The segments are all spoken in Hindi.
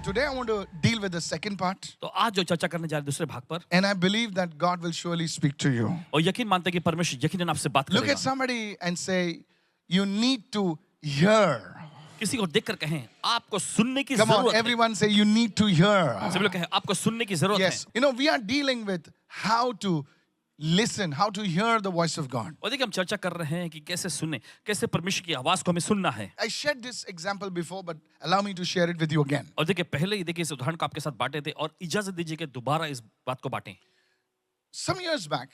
today I want to deal with the second part. तो आज जो चर्चा करने जा रहे हैं दूसरे भाग पर, And I believe that God will surely speak to you. और यकीन मानते हैं कि परमेश्वर यकीनन आपसे बात Look at करेगा। somebody and say, you need to hear. किसी को देखकर कहें आपको सुनने की Come on, जरूरत है। everyone say, you need to hear. सभी लोग कहें आपको सुनने की जरूरत है। Yes, you know, we are dealing with how to listen, how to hear the voice of God. और देखिए हम चर्चा कर रहे हैं कि कैसे सुने, कैसे परमेश्वर की आवाज को हमें सुनना है। I shared this example before, but allow me to share it with you again. और देखिए पहले ही देखिए इस उदाहरण को आपके साथ बांटे थे और इजाजत दीजिए कि दोबारा इस बात को बांटें। Some years back,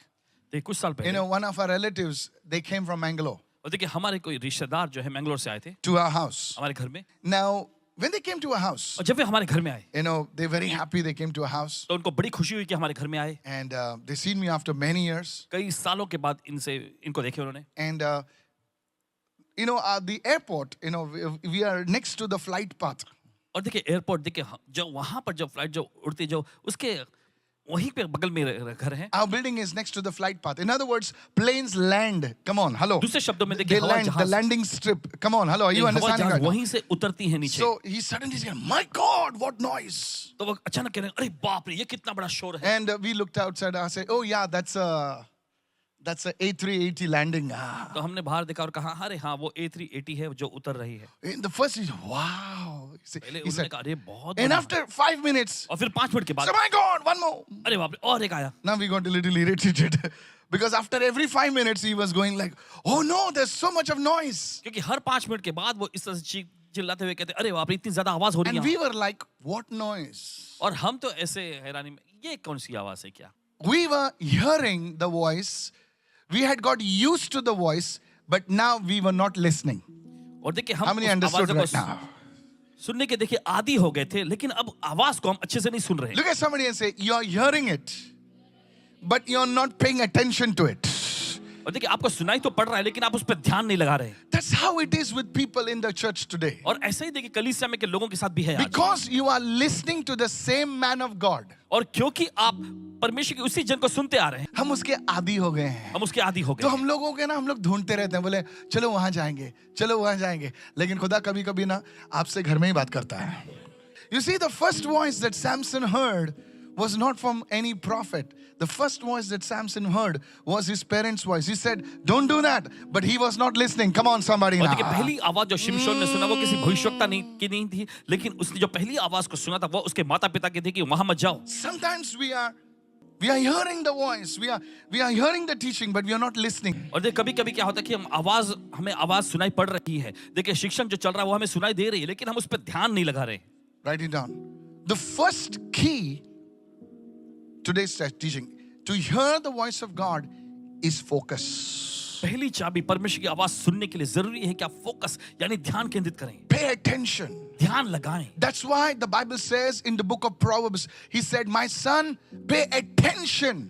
देखिए कुछ साल you पहले know, one of our relatives, they came from Mangalore और देखिए हमारे कोई रिश्तेदार जो है मैंगलोर से आए थे to our house. हमारे घर में, Now, when they came to our house, और जब वे हमारे घर में आए you know, they're very happy they came to our house. तो उनको बड़ी खुशी हुई कि हमारे घर में आए। And they seen me after many years. कई सालों के बाद इनको देखे उन्होंने। And, you know, the airport, you know, we are next to the flight path. और देखिए एयरपोर्ट देखिए जो वहां पर जो फ्लाइट जो उड़ती जो उसके वहीं पे बगल में घर है। Our building is next to the flight path. In other words, planes land. Come on, hello. दूसरे शब्दों में They देखिए हवाई land, the जहाज landing strip. Come on, hello. Are you हवाई understanding जहाज right now? वहीं से उतरती है नीचे। So he suddenly said, my God, what noise. तो वो अचानक कह रहे हैं अरे बाप रे ये कितना बड़ा शोर है। And we looked outside. I said, oh yeah, that's a A380 landing. Ah. तो हमने बाहर देखा और कहा अरे हाँ वो A380 है जो उतर रही है। In the first, he said, wow. पहले He उन्होंने said, कहा अरे बहुत and बड़ा। after 5 minutes, और फिर 5 मिनट के I बाद said, my God, one more. अरे बाप रे और एक आया। Now we got a little irritated because after every 5 minutes, he was going like, oh no, there's so much of noise. क्योंकि हर 5 मिनट के बाद वो इस तरह से चिल्लाते हुए कहते अरे बाप रे इतनी ज्यादा आवाज हो रही And है। we were like, what noise? और हम तो ऐसे हैरानी में ये कौन सी आवाज है क्या। We were hearing the voice. We had got used to the voice, but now we were not listening. और देखिए How हम many उस understood आवाज़ों right को now? सुनने के देखिए आदी हो गए थे लेकिन अब आवाज को हम अच्छे से नहीं सुन रहे। Look at somebody and say, you're hearing it, but you're not paying attention to it. और देखिए आपको सुनाई तो पड़ रहा है लेकिन आप उस पर ध्यान नहीं लगा रहे। That's how it is with people in the church today. और ऐसे ही देखिए कलीसिया में के लोगों के साथ भी है आज। Because you are listening to the same man of God. और क्योंकि आप परमेश्वर के उसी जन को सुनते आ रहे हैं हम उसके आदी हो गए हैं. हम उसके आदी हो तो गए। हम लोगों के ना हम लोग ढूंढते रहते हैं, बोले चलो वहां जाएंगे, चलो वहां जाएंगे, लेकिन खुदा कभी कभी ना आपसे घर में ही बात करता है. You see, the first voice that Samson heard was not from any prophet. The first voice that Samson heard was his parents' voice. He said, don't do that, but he was not listening. Come on, somebody और now. देखिए पहली आवाज जो शिमशोन ने सुना वो किसी भविष्यवक्ता नहीं थी लेकिन उसने जो पहली आवाज को सुना था वो उसके माता पिता की थी कि वहां मत जाओ। Sometimes we are hearing the voice, we are hearing the teaching, but we are not listening. और देखिए कभी कभी क्या होता है कि हमें आवाज सुनाई पड़ रही है। देखिए शिक्षण जो चल रहा है वो हमें सुनाई दे रही है लेकिन हम उस पर ध्यान नहीं लगा रहे। Write it down. The first key today's teaching to hear the voice of God is focus. पहली चाबी परमेश्वर की आवाज सुनने के लिए जरूरी है कि आप फोकस यानी ध्यान केंद्रित करें, Pay attention. ध्यान लगाएं। That's why the Bible says in the book of Proverbs, he said, my son, pay attention.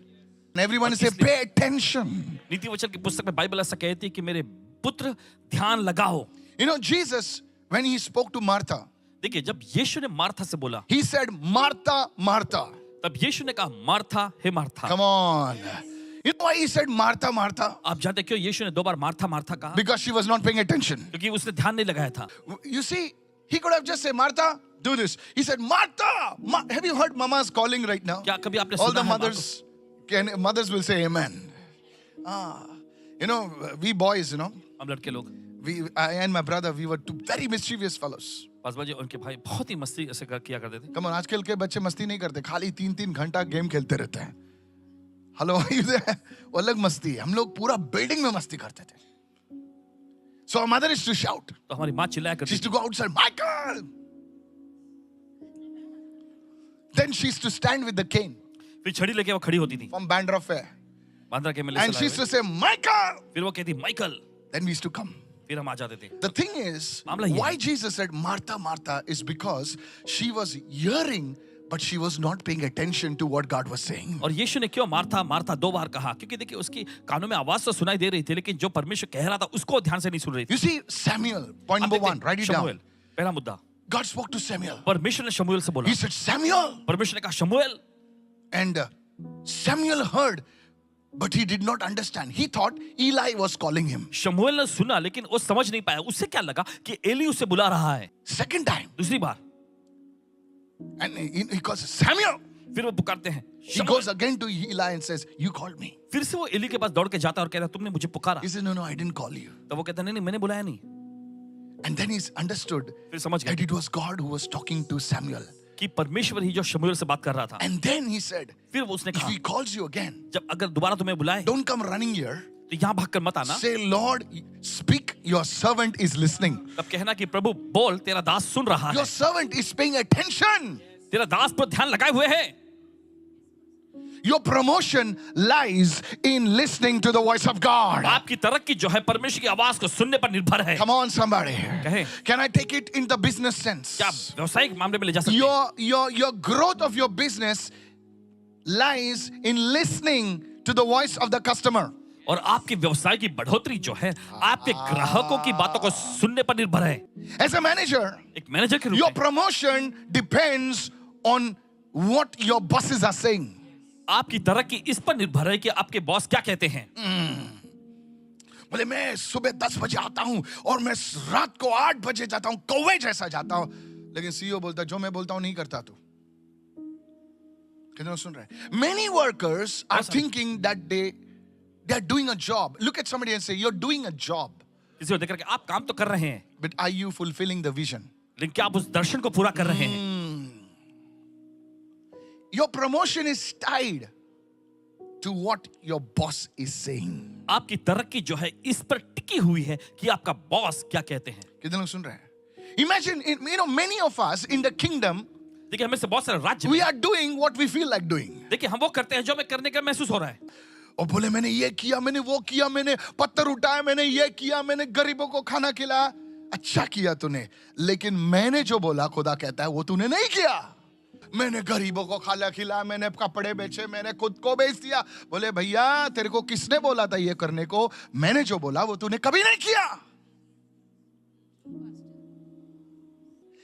And everyone say, pay attention. नीति वचन की पुस्तक में बाइबल ऐसा कहती है कि मेरे पुत्र ध्यान लगाओ। You know, Jesus, when he spoke to Martha, देखिए जब यीशु ने मार्था से बोला he said, Martha, Martha. तब यीशु ने कहा मार्था हे Martha. Come on. You know why he said Martha, Martha? आप जानते क्यों यीशु ने 2 बार मार्था मार्था कहा? Because she was not paying attention. क्योंकि उसने ध्यान नहीं लगाया था। You see, he could have just said, Martha, do this. He said, Martha. Have you heard mama's calling right now? क्या कभी आपने All सुना the है mothers will say amen. You know, we boys, you know, हम लड़के लोग I and my brother, we were two very mischievous fellows. Paswan ji उनके भाई बहुत ही मस्ती ऐसे किया करते थे। Come on, आजकल के बच्चे मस्ती नहीं करते, खाली 3-3 घंटा गेम खेलते रहते हैं. हेलो, वो अलग मस्ती है. हम लोग पूरा बिल्डिंग में मस्ती करते थे. So our mother used to shout. तो हमारी माँ चिल्लाया She करती used to थी। go outside, Michael. Then she used to stand with the cane फिर छड़ी लेके वो खड़ी होती थी from Bandra Fair. बांद्रा के मेले And से she लाए used to हुए। say, Michael. फिर वो कहती Michael. Then we used to come. फिर हम आ जाते थे। The thing is, मामला ये why है। Jesus said Martha, Martha is because she was hearing, but she was not paying attention to what God was saying. और यीशु ने क्यों मार्था मार्था 2 बार कहा? क्योंकि देखिए उसकी कानों में आवाज तो सुनाई दे रही थी लेकिन जो परमेश्वर कह रहा था उसको ध्यान से नहीं सुन रही थी। You see, Samuel, point number 1, write it शमूएल, down. पहला मुद्दा। God spoke to Samuel. परमेश्वर ने शमूएल से बोला। He said, Samuel. परमेश्वर ने कहा शमूएल। And Samuel heard, but he did not understand. He thought Eli was calling him. शमूएल ने सुना लेकिन वो समझ नहीं पाया। उससे क्या लगा कि एली उसे बुला रहा है। Second time, दूसरी बार And he calls Samuel. फिर वो पुकारते हैं He शमूएल। goes again to Eli and says, you called me. फिर से वो एली के पास दौड़ के जाता है और कहता है तुमने मुझे पुकारा। He says, no, I didn't call you. तो वो कहता है नहीं मैंने बुलाया नहीं। And then he's understood फिर समझ that गया it was God who was talking to Samuel. कि परमेश्वर ही जो शमूएल से बात कर रहा था। And then he said, फिर वो उसने if कहा he calls you again, जब अगर दोबारा तुम्हें बुलाए don't come running here. तो यहाँ भाग कर मत आना। Say, Lord, speak, your servant is listening. तब कहना कि प्रभु बोल तेरा दास सुन रहा है। Your servant is paying attention. तेरा दास पर ध्यान लगाए हुए है। Your promotion lies in listening to the voice of God. आपकी तरक्की जो है परमेश्वर की आवाज को सुनने पर निर्भर है। Come on, somebody. कहे Can I take it in the business sense? क्या व्यवसायिक मामले में ले जा सकते हैं? Your growth of your business lies in listening to the voice of the customer. और आपकी व्यवसाय की बढ़ोतरी जो है आपके ग्राहकों की बातों को सुनने पर निर्भर है। As a manager, एक मैनेजर के रूप your में promotion depends on what your bosses are saying. आपकी तरक्की इस पर निर्भर है कि आपके बॉस क्या कहते हैं। बोले मैं सुबह 10 बजे आता हूं और मैं रात को 8 बजे जाता हूं, कौवे जैसा जाता हूं, लेकिन सीईओ बोलता है जो मैं बोलता हूं नहीं करता तू। कितने सुन रहे हैं? Many workers are thinking that they are doing a job. Look at somebody and say, you're doing a job, किसी को देख करके आप काम तो कर रहे हैं but are you fulfilling the vision? लेकिन क्या आप उस दर्शन को पूरा कर रहे हैं? Your promotion is tied to what your boss is saying. आपकी तरक्की जो है इस पर टिकी हुई है कि आपका बॉस क्या कहते हैं। कितने लोग सुन रहे हैं? Imagine, many of us in the kingdom, देखिए हमें से बहुत सारे राज्य we में are doing what we feel like doing. देखिए हम वो करते हैं जो हमें करने का महसूस हो रहा है। और बोले मैंने ये किया, मैंने वो किया, मैंने पत्थर उठाया, मैंने ये किया, मैंने गरीबों को खाना खिलाया। अच्छा किया तूने, लेकिन मैंने जो बोला खुदा कहता है वो तूने नहीं किया। मैंने गरीबों को खाना खिलाया, मैंने कपड़े बेचे, मैंने खुद को बेच दिया। बोले भैया तेरे को किसने बोला था ये करने को? मैंने जो बोला वो तूने कभी नहीं किया।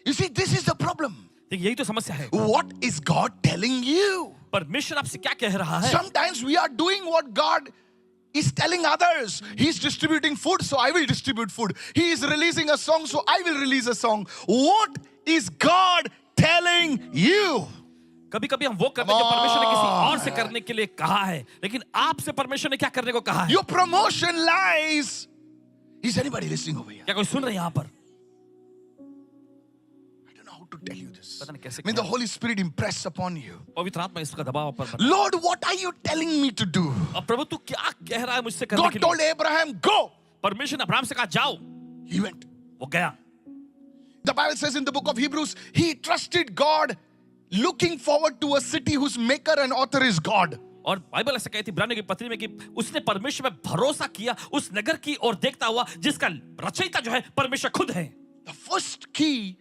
You see, this is the problem. देखिए यही तो समस्या है। What is God telling you? परमेश्वर आपसे क्या कह रहा है? Sometimes we are doing what God is telling others. He's distributing food, so I will distribute food. He is releasing a song, so I will release a song. What is God telling you? कभी कभी हम वो करते हैं जो परमेश्वर ने किसी और से करने के लिए कहा है, लेकिन आपसे परमेश्वर ने क्या करने को कहा है? Your promotion lies. Is anybody listening over here? क्या कोई सुन रहे हैं यहाँ पर? I don't know how to tell you this. पता नहीं कैसे May the Holy Spirit impress upon you. पवित्र आत्मा इसका दबाव पर बना। Lord, what are you telling me to do? अब प्रभु तू क्या कह रहा है मुझसे करने God के told लिए? Abraham, go. परमेश्वर ने अब्राहम से कहा जाओ, He went. वो गया। The Bible says in the book of Hebrews, he trusted God, looking forward to a city whose maker and author is God. और बाइबल ऐसा कहती है इब्रानियों की पत्री में कि उसने परमेश्वर में भरोसा किया, उस नगर की ओर देखता हुआ जिसका रचयिता जो है परमेश्वर खुद है। The first key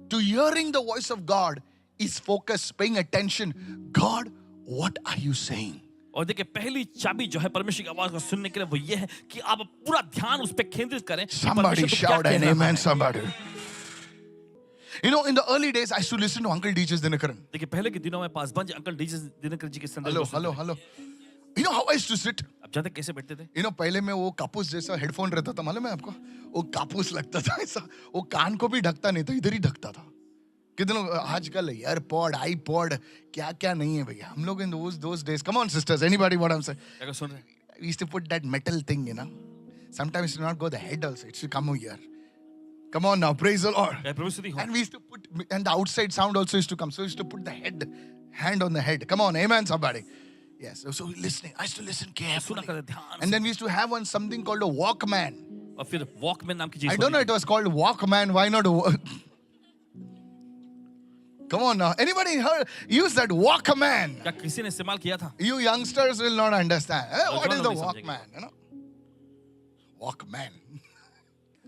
to hearing the voice of God is focus, paying attention. God, what are you saying? और देखिए पहली चाबी जो है परमेश्वर की आवाज को सुनने के लिए वो ये है कि आप पूरा ध्यान उस पर केंद्रित करें। Somebody परमेश्वर तो क्या shout कह an रहा amen, है। somebody. You know, in the early days, I used to listen to Uncle DJ's Dinakaran. देखिए पहले के दिनों में पासवान जी अंकल डीजे दिनकर जी के संदेश को सुनते थे। Hello. You know how I used to sit? अब जानते कैसे बैठते थे? You know, पहले में वो कापूस जैसा हेडफोन रहता था, मालूम है आपको? वो कापूस लगता था ऐसा, वो कान को भी ढकता नहीं था, इधर ही ढकता था। कितने लोग आजकल एयरपॉड, आईपॉड, क्या क्या नहीं है भैया। हम लोग in those days, come on sisters, anybody what I'm saying? क्या सुन रहे हैं? We used to put that metal thing, you know. Sometimes it should not go the head also, it should come here. Come on now, praise the Lord. क्या प्रभु स्तुति हो। And we used to put, and the outside sound also used to come. So we used to put the hand on the head. Come on, amen, somebody. Yes, so listening. I used to listen सुना carefully. करते ध्यान And से। then we used to have something called a Walkman. और फिर वॉकमैन नाम की चीज I don't know, it was called Walkman. Why not? Come on now. Anybody heard use that Walkman? क्या किसी ने इस्तेमाल किया था? You youngsters will not understand. What is the नहीं समझेंगे। Walkman? You know? Walkman.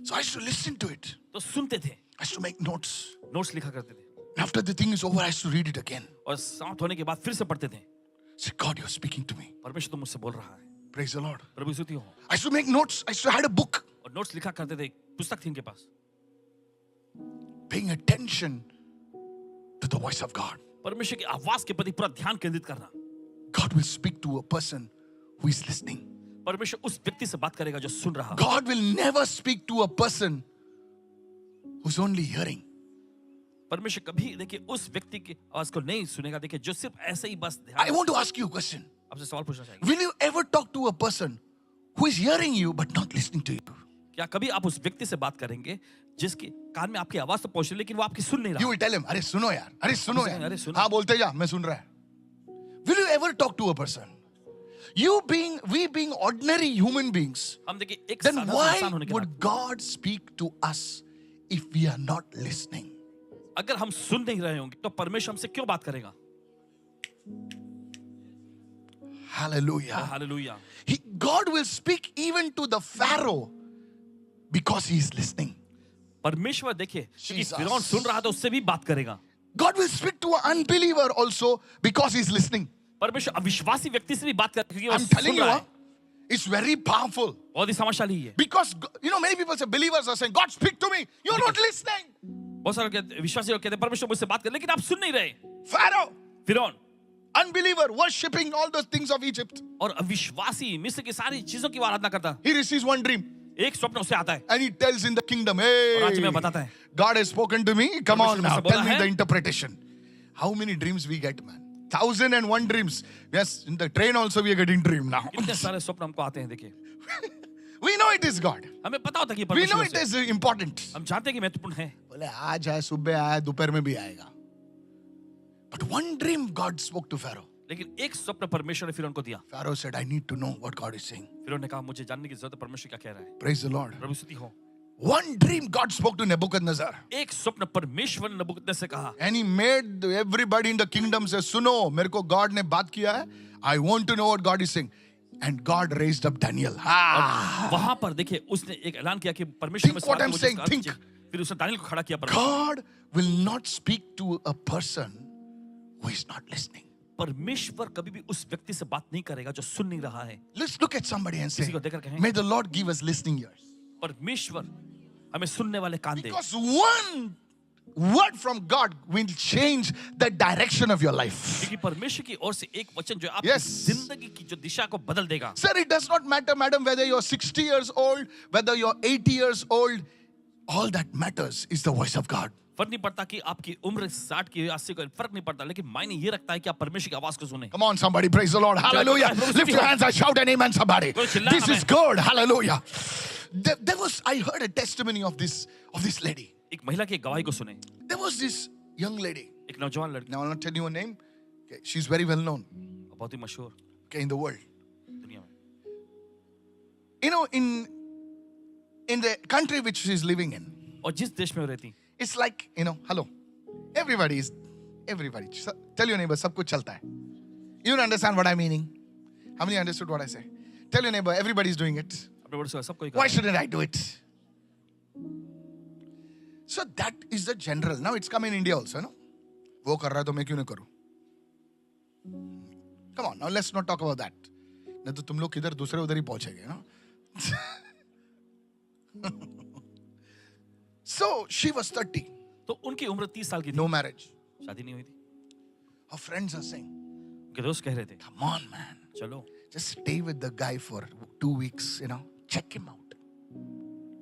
So I used to listen to it. तो सुनते थे, I used to make notes. Notes लिखा करते थे After the thing is over, I used to read it again. और समाप्त होने के बाद फिर से पढ़ते थे। Say, God, you're speaking to me. परमेश्वर तो मुझसे बोल रहा है। Praise the Lord. प्रभु स्तुति हो। I used to make notes. I used to have a book. और नोट्स लिखा करते थे, एक पुस्तक थी इनके पास। Paying attention to the voice of God. परमेश्वर की आवाज के प्रति पूरा ध्यान केंद्रित करना। God will speak to a person who is listening. परमेश्वर उस व्यक्ति से बात करेगा जो सुन रहा है। God will never speak to a person who's only hearing. परमेश्वर कभी देखिए उस व्यक्ति की आवाज को नहीं सुनेगा, देखिए जो सिर्फ ऐसे ही बस I want to ask you a question. आपसे सवाल पूछना चाहेंगे, Will you ever talk to a person who is hearing you but not listening to you? क्या कभी आप उस व्यक्ति से बात करेंगे जिसके कान में आपकी आवाज तो पहुंच रही है लेकिन वो आपकी सुन नहीं You रहा? will tell him, अरे सुनो यार, अरे सुनो अरे यार, सुनो। हाँ बोलते जा, मैं सुन रहा है. Will you ever talk to a person? We being ordinary human beings, हम देखिए एक then साधारण why इंसान होने के would नाते God speak to us if we are not listening? अगर हम सुन नहीं रहे होंगे तो परमेश्वर हमसे क्यों बात करेगा? Hallelujah. Hallelujah. God will speak even to the Pharaoh because he is listening. परमेश्वर देखिए क्योंकि Jesus. फिरौन सुन रहा था उससे भी बात करेगा। God will speak to an unbeliever also because he is listening. परमेश्वर अविश्वासी व्यक्ति से भी बात करेगा क्योंकि वो I'm telling सुन you, रहा है। it's very powerful. बहुत ही समझदारी है। Because, many people say, believers are saying, God, speak to me. You're not listening. बहुत सारे विश्वासी लोग कहते हैं परमेश्वर मुझसे बात कर, लेकिन आप सुन नहीं रहे। Pharaoh, फिरौन unbeliever, worshipping all those things of Egypt. और अविश्वासी मिस्र की सारी चीजों की आराधना करता, He receives one dream एक स्वप्न उससे आता है and he tells in the kingdom, राज्य में hey, बताता है, God has spoken to me. Come on now, परमेश्वर मुझसे tell me बोला the है। interpretation. How many dreams we get, man? 1,001 dreams. Yes, in the train also we are getting dream now. इतने सारे स्वप्न हमको आते हैं। देखिए We know it is God. हमें पता होता है कि We know परमेश्वर it से, is important. हम जानते हैं कि महत्वपूर्ण है, बोले आज आए, सुबह आया, दोपहर में भी आएगा. But one dream God spoke to Pharaoh. लेकिन एक स्वप्न परमेश्वर ने फिरौन को दिया। Pharaoh said, I need to know what God is saying. फिरौन ने कहा मुझे जानने की जरूरत है परमेश्वर क्या कह रहा है। Praise the Lord. प्रभु स्तुति हो। One dream God spoke to Nebuchadnezzar. एक स्वप्न परमेश्वर ने नबूकदनेस्सर से कहा, And he made everybody in the kingdom say, सुनो, मेरे को God ने बात किया है. I want to know what God is saying. And God raised up Daniel. वहां पर देखिए उसने एक ऐलान किया कि परमेश्वर Think what I'm saying, think. फिर उसने दानियल को खड़ा किया। God will not speak to a person who is not listening. परमेश्वर कभी भी उस व्यक्ति से बात नहीं करेगा जो सुन नहीं रहा है। Let's look at somebody and say, किसी को देखकर कहें, may the Lord give us listening ears. परमेश्वर हमें सुनने वाले कान दे। Because one word from God will change the direction of your life. क्योंकि परमेश्वर की ओर से एक वचन जो आपकी Yes. जिंदगी की जो दिशा को बदल देगा। Sir, it does not matter, madam, whether you're 60 years old, whether you're 80 years old. All that matters is the voice of God. फर्क नहीं पड़ता कि आपकी उम्र 60 की 80 की, फर्क नहीं पड़ता, लेकिन मायने ये रखता है कि आप परमेश्वर की आवाज को सुने। Come on, somebody, praise the Lord. Hallelujah. Lift your hands and shout an amen, somebody. This is good. Hallelujah. I heard a testimony of this lady. एक महिला की एक गवाही को सुने। There was this young lady. एक नौजवान लड़की, Now, I'll not tell you her name. Okay, she's very well known, बहुत ही मशहूर okay, in the world. दुनिया में, In the country which she's living in, और जिस देश में वो रहती, it's like, hello. Everybody. Tell your neighbor, sab kuch chalta hai. You don't understand what I'm meaning? How many understood what I say? Tell your neighbor, everybody's doing it. अपने बड़े से सब कोई Why कर, shouldn't I do it? So that is the general. Now it's come in India also, no? वो कर रहा है तो मैं क्यों नहीं करूं? Come on, now let's not talk about that. नहीं तो तुम लोग किधर दूसरे उधर ही पहुंचेंगे, no? So she was 30, तो उनकी उम्र 30 साल की थी, no marriage. शादी नहीं हुई थी। Her friends are saying, उनके दोस्त कह रहे थे, come on, man. चलो Just stay with the guy for 2 weeks, check him out.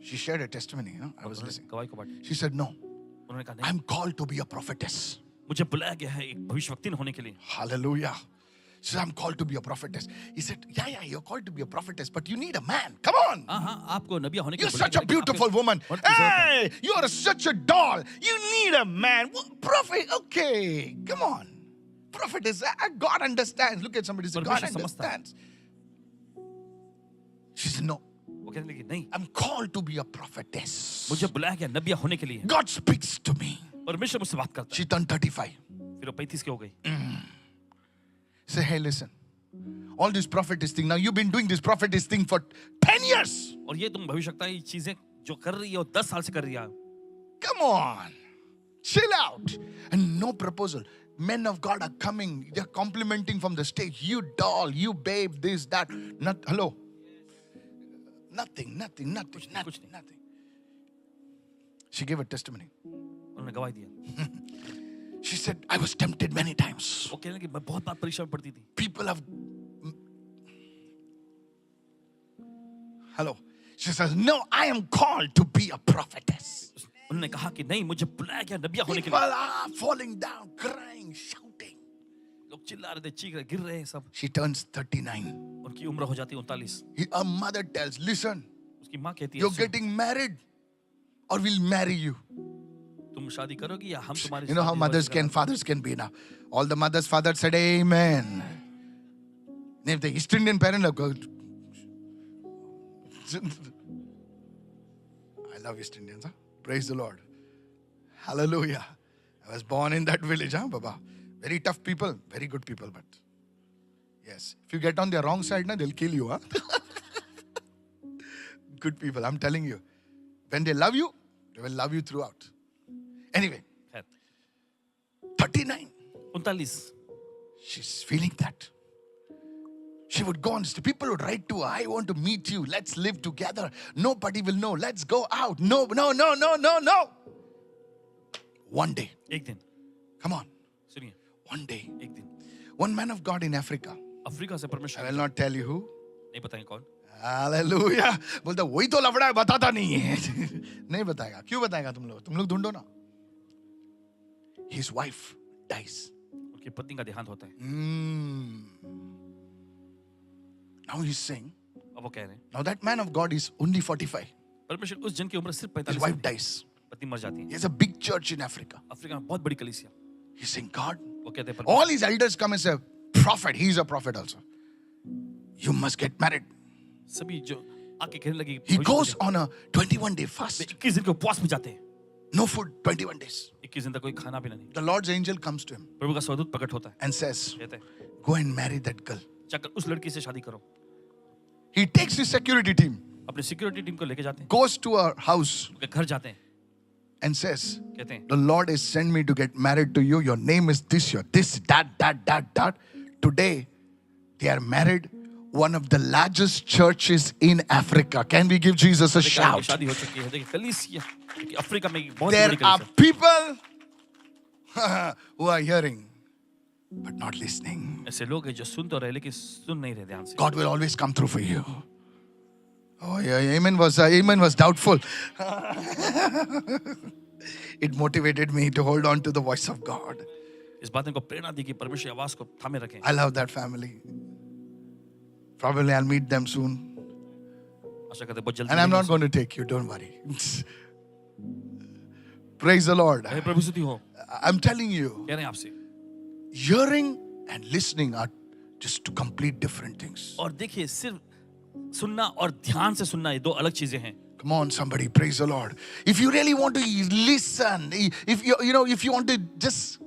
She shared a testimony, I was listening. गवाही को बांटी। She said, no, उन्होंने कहा नहीं, I'm called to be a prophetess. मुझे बुलाया गया है एक भविष्यवक्ता होने के लिए। Hallelujah. She said, I'm called to be a prophetess. He said, yeah, you're called to be a prophetess, but you need a man. Come on. हाँ, आपको नबिया होने के You're लिए such a बुलाया गया, beautiful आपके- woman. और किसी और Hey, you're such a doll. You need a man. Prophet, okay. Come on. Prophetess, God understands. Look at somebody say, God परमेश्वर समझता है। understands. She said, no, वो कहने लगी नहीं, I'm called to be a prophetess. मुझे बुलाया गया नबिया होने के लिए। God speaks to me. परमेश्वर मुझसे बात करता है। She turned 35. फिर वो 35 की हो गई। Say, hey, listen. All this prophetess thing. Now you've been doing this prophetess thing for 10 years. और ये तुम भविष्यवक्ता ये चीजें जो कर रही है वो 10 साल से कर रही है। Come on. Chill out. And no proposal. Men of God are coming. They're complimenting from the stage. You doll, you babe, this, that. Hello. Nothing. She gave a testimony. उन्होंने गवाही दिया। She said, I was tempted many times. वो कहने लगी मैं बहुत बार परीक्षा में पड़ती थी। People have... Hello. She says, no, I am called to be a prophetess. उन्होंने कहा कि नहीं, मुझे बुलाया गया नबिया होने के People लिए। are falling down, crying, shouting. लोग चिल्ला रहे थे, चीख रहे, गिर रहे हैं सब। She turns 39. उनकी उम्र हो जाती है 39। Her mother tells, listen, उसकी माँ कहती है, you're "soon, getting married or we'll marry you. तुम शादी करोगी या हम तुम्हारी You know how शादी mothers होगी can, fathers can be now. All the mothers, fathers said, amen. If the East Indian parent, I love East Indians, huh? Praise the Lord. Hallelujah. I was born in that village, huh, Baba? Very tough people, very good people, but yes. If you get on their wrong side, na, they'll kill you, huh? Good people, I'm telling you. When they love you, they will love you throughout. Anyway, खैर, 39. 39। She's feeling that. She would go on. People would write to her, I want to meet you. Let's live together. Nobody will know. Let's go out. No, no, no, no, no, no. One day, एक दिन, come on. सुनिए, One day, एक दिन one man of God in Africa. Africa से I परमेश्वर will not tell you who. नहीं बताएंगे कौन। Hallelujah. बोलता वही तो लफड़ा है, बताता नहीं है. नहीं बताएगा. क्यों बताएगा तुम लोग ढूंढो ना. His wife dies. उनकी पत्नी का देहांत होता है। Now he's saying, अब वो कह रहे हैं, now that man of God is only 45. परमेश्वर उस जन की उम्र सिर्फ His 45 wife है, dies. पत्नी मर जाती He है। has a big church in Africa. Africa में बहुत बड़ी कलीसिया। He's saying, God, वो कहते हैं, all his elders come and say, prophet, he's a prophet also. You must get married. सभी जो आके कहने लगी, He goes on a 21-day fast. 21 दिन के उपवास में जाते हैं। No food, 21 days. 21 दिन तक कोई खाना पीना नहीं। The Lord's angel comes to him प्रभु का स्वदूत प्रकट होता है, and says, कहते हैं, go and marry that girl. जाकर उस लड़की से शादी करो। He takes his security team, अपनी सिक्योरिटी टीम को लेके जाते हैं, goes to her house उनके घर जाते हैं, and says, कहते हैं, the Lord has sent me to get married to you. Your name is this, your this, that. Today, they are married. One of the largest churches in Africa. Can we give Jesus a देखिए, shout? शादी हो चुकी है। देखिए कलीसिया, देखिए अफ्रीका में एक बहुत There बड़ी are कलीसिया। people who are hearing but not listening. ऐसे लोग हैं जो सुन तो रहे लेकिन सुन नहीं रहे ध्यान से। God will always come through for you. Oh yeah, amen was doubtful. It motivated me to hold on to the voice of God. इस बात ने को प्रेरणा दी कि परमेश्वर की आवाज को थामे रखें। I love that family. Probably I'll meet them soon. आशा करते हैं बहुत जल्दी And I'm not मिलेंगे। going to take you, don't worry. Praise the Lord. हे प्रभु स्तुति हो, I'm telling you, कह रहे हैं आपसे। hearing and listening are just two complete different things. और देखिए सिर्फ सुनना और ध्यान से सुनना ये दो अलग चीजें हैं। Come on, somebody, praise the Lord. If you really want to listen, if you want to just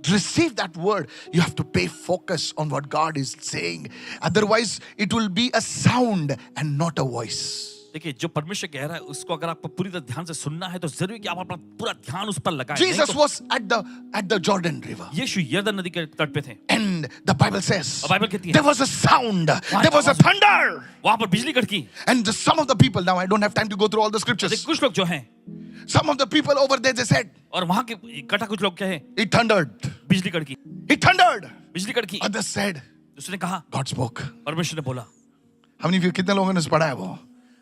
receive that word, you have to pay focus on what God is saying. Otherwise, it will be a sound and not a voice. देखिए जो परमेश्वर कह रहा है उसको अगर आपको पूरी तरह ध्यान से सुनना है तो जरूरी कि आप अपना पूरा ध्यान उस पर लगाएं। Jesus was at the Jordan River. यीशु यरदन नदी के तट पे थे। And the Bible says, Bible कहती है, there was a sound, there was a thunder. वहां पर बिजली कड़की। And some of the people, now I don't have time to go through all the scriptures. कुछ लोग जो हैं, Some of the people over there, they said, और वहां के इकट्ठा कुछ लोग कहे, it thundered. बिजली कड़की, It thundered. बिजली कड़की। Others said, उसने कहा, God spoke. परमेश्वर ने बोला। How many of you, कितने लोगों ने पढ़ा है वो?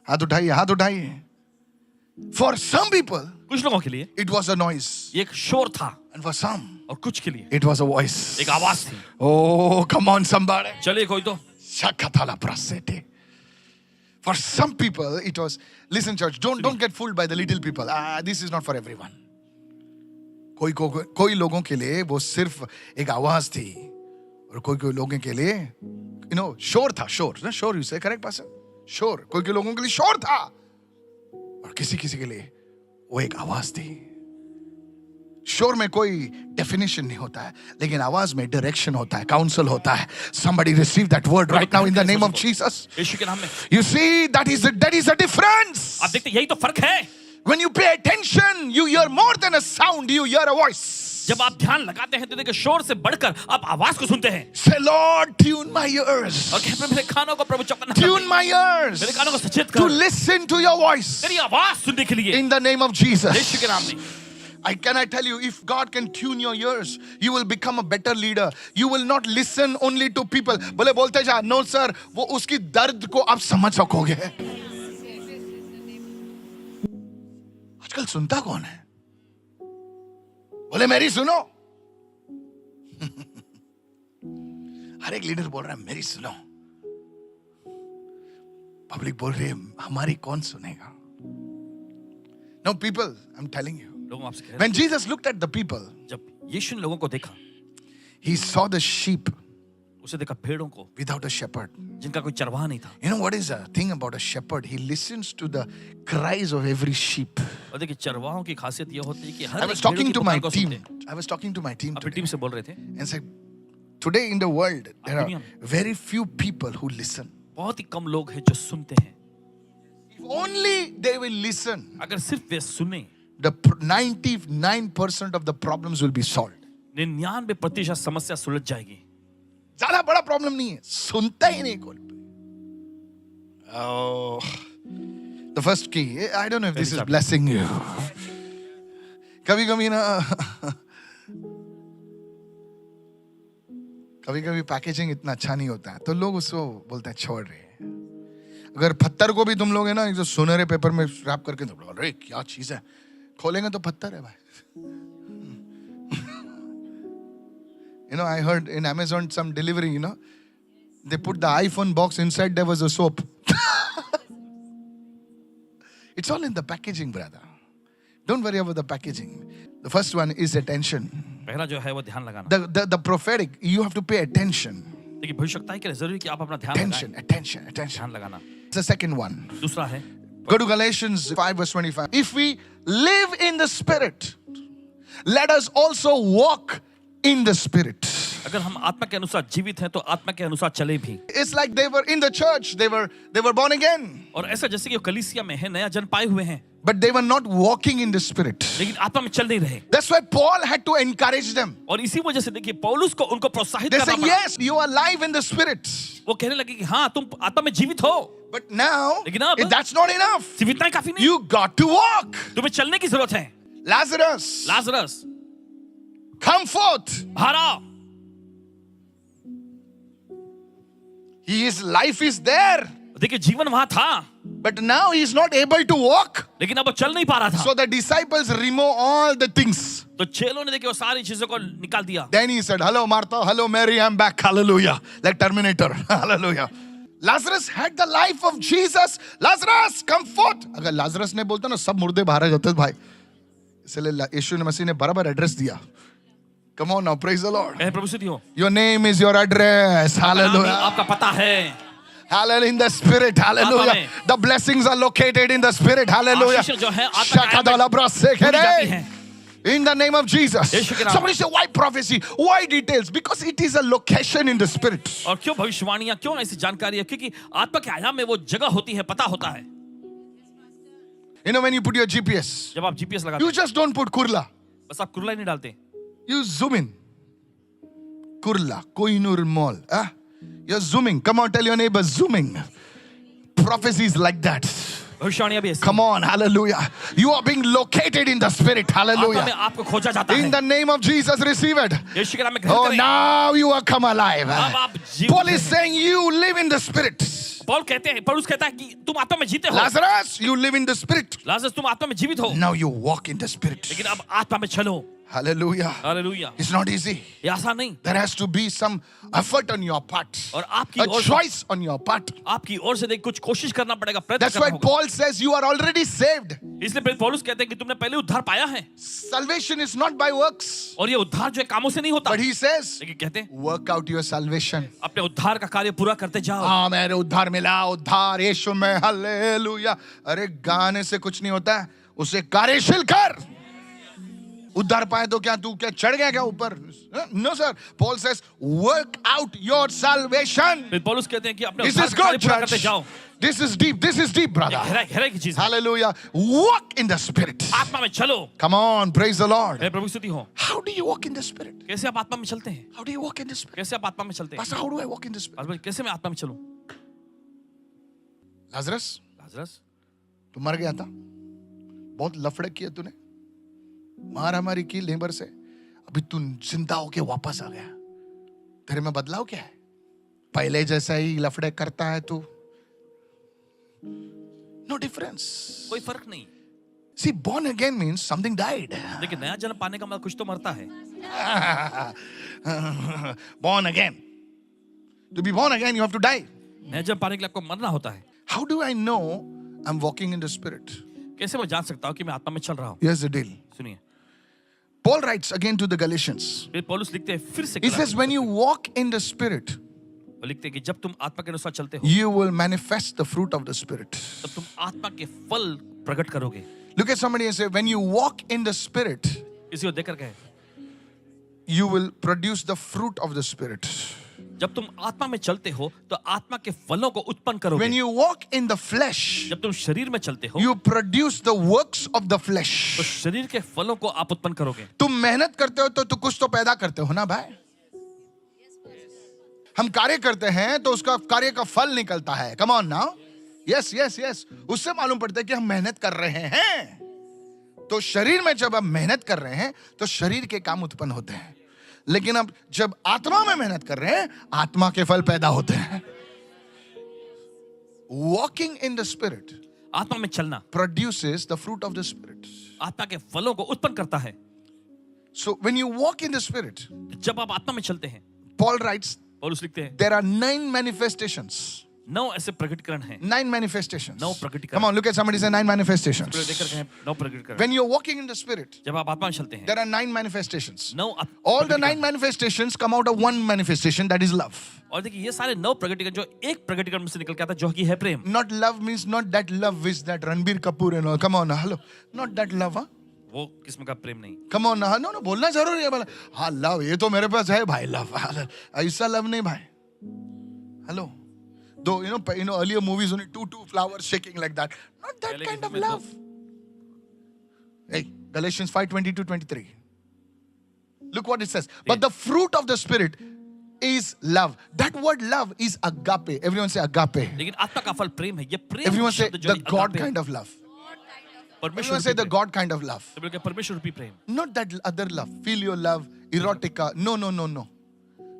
हाथ उठाइए. For some people, कुछ लोगों के लिए it was a noise. ये एक शोर था, And for some, और कुछ के लिए it was a voice. एक आवाज थी। Oh, come on, somebody. चलिए कोई तो Shakatala prasete. For some people, it was, listen church, don't get fooled by the little people. This is not for everyone. कोई लोगों के लिए वो सिर्फ एक आवाज थी और कोई लोगों के लिए शोर था, शोर you say correct person, शोर, कोई लोगों के लिए शोर था और किसी के लिए वो एक आवाज थी। शोर में कोई डेफिनेशन नहीं होता है लेकिन आवाज में डायरेक्शन होता है, काउंसल होता है। Somebody receive that word right now in the name of Jesus. यीशु के नाम में। You see, that is a difference. आप देखते यही तो फर्क है। When you pay attention, you hear more than a sound, you hear a voice. जब आप ध्यान लगाते हैं तो देखिए शोर से बढ़कर आप आवाज को सुनते हैं। Say, Lord, tune my ears. और कहते हैं मेरे कानों को प्रभु चौकन्ना कर Tune दे। my ears मेरे कानों को सचेत to कर, listen to your voice तेरी आवाज सुनने के लिए in the name of Jesus. यीशु के नाम में। I tell you, if God can tune your ears, you will become a better leader. You will not listen only to people. बोलते जा, no sir, वो उसकी दर्द को आप समझ सकोगे। आजकल सुनता कौन है? बोले मेरी सुनो। हर एक लीडर बोल रहा है मेरी सुनो। पब्लिक बोल रही है हमारी कौन सुनेगा? No people, I'm telling you. लोगों आपसे कह रहे When Jesus looked at the people, हैं, जब यीशु ने लोगों को देखा, he saw the sheep उसे देखा भेड़ों को without a shepherd. जिनका कोई चरवाहा नहीं था। You know what is the thing about a shepherd? He listens to the cries of every sheep. और देखिए चरवाहों की खासियत यह होती है कि हर I एक was भेड़ों talking की to my पुकार को team. सुनते हैं। I was talking to my team अपनी today टीम से बोल रहे थे, and said, today in the world there are दुनिया very few people who listen. बहुत ही कम लोग हैं जो सुनते हैं। If only they will listen, अगर सिर्फ वे सुने, the 99% of the problems will be solved. 99% समस्या सुलझ जाएगी। ज्यादा बड़ा प्रॉब्लम नहीं है, सुनता ही नहीं कोई। Oh, the first key. I don't know if this is blessing you. कभी कभी ना कभी कभी पैकेजिंग इतना अच्छा नहीं होता है तो लोग उसको बोलते हैं छोड़ रहे हैं। अगर पत्थर को भी तुम लोग है ना जो सुनहरे पेपर में रैप करके तो बोल अरे क्या चीज है, खोलेंगे तो पत्थर है भाई। You know, I heard in Amazon some delivery, you know, they put the iPhone box inside, there was a soap. It's all in the packaging, brother. Don't worry about the packaging. The first one is attention. पहला जो है वो ध्यान लगाना। The prophetic, you have to pay attention. देखिए भविष्यवाणी के लिए जरूरी कि आप अपना ध्यान Attention, लगाएं। attention, attention. ध्यान लगाना। It's the second one. दूसरा है Go to Galatians 5 verse 25. If we live in the Spirit, let us also walk in the Spirit. अगर हम आत्मा के अनुसार जीवित हैं तो आत्मा के अनुसार चले भी। It's like they were in the church, they were born again, और ऐसा जैसे कि वो कलीसिया में है, नया जन्म पाए हुए हैं, but they were not walking in the Spirit. लेकिन आत्मा में चल नहीं रहे। That's why Paul had to encourage them. और इसी वजह से देखिए पौलुस को उनको प्रोत्साहित They करना saying, पड़ा। yes, you are alive in the Spirit. वो कहने लगे कि हाँ तुम आत्मा में जीवित हो, But now, लेकिन अब if that's not enough, सिर्फ इतना ही काफी नहीं, you got to walk. तुम्हें चलने की जरूरत है। Lazarus, Lazarus come forth. बाहर आओ। His life is there, देखिए जीवन वहां था, but now he is not able to walk. लेकिन अब वो चल नहीं पा रहा था। So the disciples remove all the things. तो चेलों ने देखिए वो सारी चीजों को निकाल दिया। Then he said, hello Martha, hello Mary, I'm back. Hallelujah. Like Terminator. Hallelujah. Lazarus had the life of Jesus. Lazarus, come forth. अगर लाजरस ने बोलता ना सब मुर्दे बाहर आ जाते भाई, इसलिए यीशु मसीह ने बराबर एड्रेस दिया। Come on now, praise the Lord. प्रभु स्तुति हो। Your name is your address. Hallelujah. आपका पता है। Hallelujah. In the Spirit. Hallelujah. The blessings are located in the Spirit. Hallelujah. आशीष जो है आत्मा के Shakadalabra जाती sekere. है। In the name of Jesus. यीशु के नाम। Somebody say, why prophecy? Why details? Because it is a location in the Spirit. और क्यों भविष्यवाणियां, क्यों ऐसी जानकारी है? क्योंकि आत्मा के आयाम में वो जगह होती है, पता होता है। You know, when you put your GPS, जब आप जीपीएस लगाते you हैं, just don't put Kurla. बस आप कुरला ही नहीं डालते, You zoom in. Kurla, Kohinoor Mall. Ah, you're zooming. Come on, tell your neighbor, zooming. Prophecies like that. भविष्यवाणियां भी ऐसी। Come on, hallelujah. You are being located in the Spirit. आत्मा में Hallelujah. आपको खोजा जाता है। In the name of Jesus, receive it. यीशु के नाम में ग्रहण Oh, करें। now you are come alive. अब आप जीवित Paul is हैं। saying you live in the Spirit. पौलुस कहता है कि तुम आत्मा में जीते हो। Lazarus, you live in the Spirit. Lazarus तुम आत्मा में जीवित हो, Now you walk in the Spirit. लेकिन अब आत्मा में चलो। Hallelujah. Hallelujah. It's not easy. ये आसान नहीं। There has to be some effort on your part, और आपकी a ओर से choice on your part. आपकी ओर से देख कुछ कोशिश करना पड़ेगा, प्रयत्न That's why करना होगा। Paul says you are already saved. इसलिए पौलुस कहते हैं कि तुमने पहले उद्धार पाया है, Salvation is not by works, और ये उद्धार जो है कामों से नहीं होता, but he says, लेकिन कहते हैं work out your salvation. अपने उद्धार का कार्य पूरा करते जाओ। हाँ मेरे उद्धार मिला, उद्धार यीशु में, हालेलुया। अरे गाने से कुछ नहीं होता है, उसे कार्यशील कर। उद्धार पाए तो क्या तू क्या चढ़ गया क्या ऊपर? No sir. Paul says work out your salvation. फिर पौलुस कहते हैं कि अपने This उद्धार is का कार्य good, पूरा करते church. जाओ। This is deep. This is deep, brother. गहराई की चीज है। Hallelujah. Walk in the Spirit. आत्मा में चलो। Come on, praise the Lord. हे प्रभु स्तुति हो। How do you walk in the Spirit? कैसे आप आत्मा में चलते हैं? How do you walk in the Spirit? कैसे आप आत्मा में चलते हैं? Pastor, how do I walk in the Spirit? पास भाई, कैसे मैं आत्मा में चलूं? Lazarus, लाजरस तू मर गया था, बहुत लफड़े किए तूने, मारामारी की लेबर से, अभी तू जिंदा होके वापस आ गया। तेरे में बदलाव क्या है? पहले जैसा ही लफड़े करता है तू? No difference. कोई फर्क नहीं। See, born again means something died. देखिए नया जन्म पाने का मतलब कुछ तो मरता है. Born again. To be born again, you have to die. नया जन्म पाने के लिए आपको मरना होता है. How do I know I'm walking in the Spirit? कैसे मैं जान सकता हूँ कि मैं आत्मा में चल रहा हूँ? Here's the deal. सुनिए, Paul writes again to the Galatians. फिर पौलुस लिखते हैं फिर से. He says, when you walk in the Spirit, वो लिखते हैं कि जब तुम आत्मा के अनुसार चलते हो, you will manifest the fruit of the Spirit. तब तुम आत्मा के फल प्रकट करोगे. Look at somebody and say, when you walk in the Spirit, किसी को देखकर कहे, you will produce the fruit of the Spirit. जब तुम आत्मा में चलते हो तो आत्मा के फलों को उत्पन्न करोगे. When you walk in the flesh, जब तुम शरीर में चलते हो you produce the works of the flesh. तो शरीर के फलों को आप उत्पन्न करोगे. तुम मेहनत करते हो तो कुछ तो पैदा करते हो ना भाई. हम कार्य करते हैं तो उसका कार्य का फल निकलता है. Come on now. Yes, yes, yes. उससे मालूम पड़ता है कि हम मेहनत कर रहे हैं. तो शरीर में जब हम मेहनत कर रहे हैं तो शरीर के काम उत्पन्न होते हैं. लेकिन अब जब आत्मा में मेहनत कर रहे हैं, आत्मा के फल पैदा होते हैं. Walking in the Spirit आत्मा में चलना produces the fruit of the Spirit. आत्मा के फलों को उत्पन्न करता है. So when you walk in the Spirit, जब आप आत्मा में चलते हैं, Paul writes, पौलुस लिखते हैं there are 9 manifestations. 9 ऐसे प्रकटीकरण हैं. 9 manifestations. 9 प्रकटीकरण. Come on, look at somebody say 9 manifestations. देखकर कहें 9 प्रकटीकरण. When you're walking in the Spirit, जब आप आत्मा में चलते हैं, there are 9 manifestations. 9 All the 9 manifestations come out of one manifestation, that is love. और देखिए ये सारे 9 प्रकटीकरण जो एक प्रकटीकरण में से निकल के आता है जो कि है प्रेम. Not love means not that love which that Ranbir Kapoor and all. Come on, hello. Not that love, huh? वो किस्म का प्रेम नहीं. Come on, no, no, बोलना जरूरी है. हाँ, love, ये तो मेरे पास है भाई, love. ऐसा love नहीं भाई. Hello. Though, you know, earlier movies only two flowers shaking like that. Not that kind of love. Hey, Galatians 5:22-23. Look what it says. But the fruit of the Spirit is love. That word love is agape. Everyone say agape. लेकिन आत्मा का फल प्रेम है. ये प्रेम Everyone say शब्द जो the है God agape है. kind of love. परमेश्वर Everyone say रूपी the Prem. God kind of love. सब लोग कहते हैं परमेश्वर रूपी प्रेम. Not that other love. Filial love, erotica. No.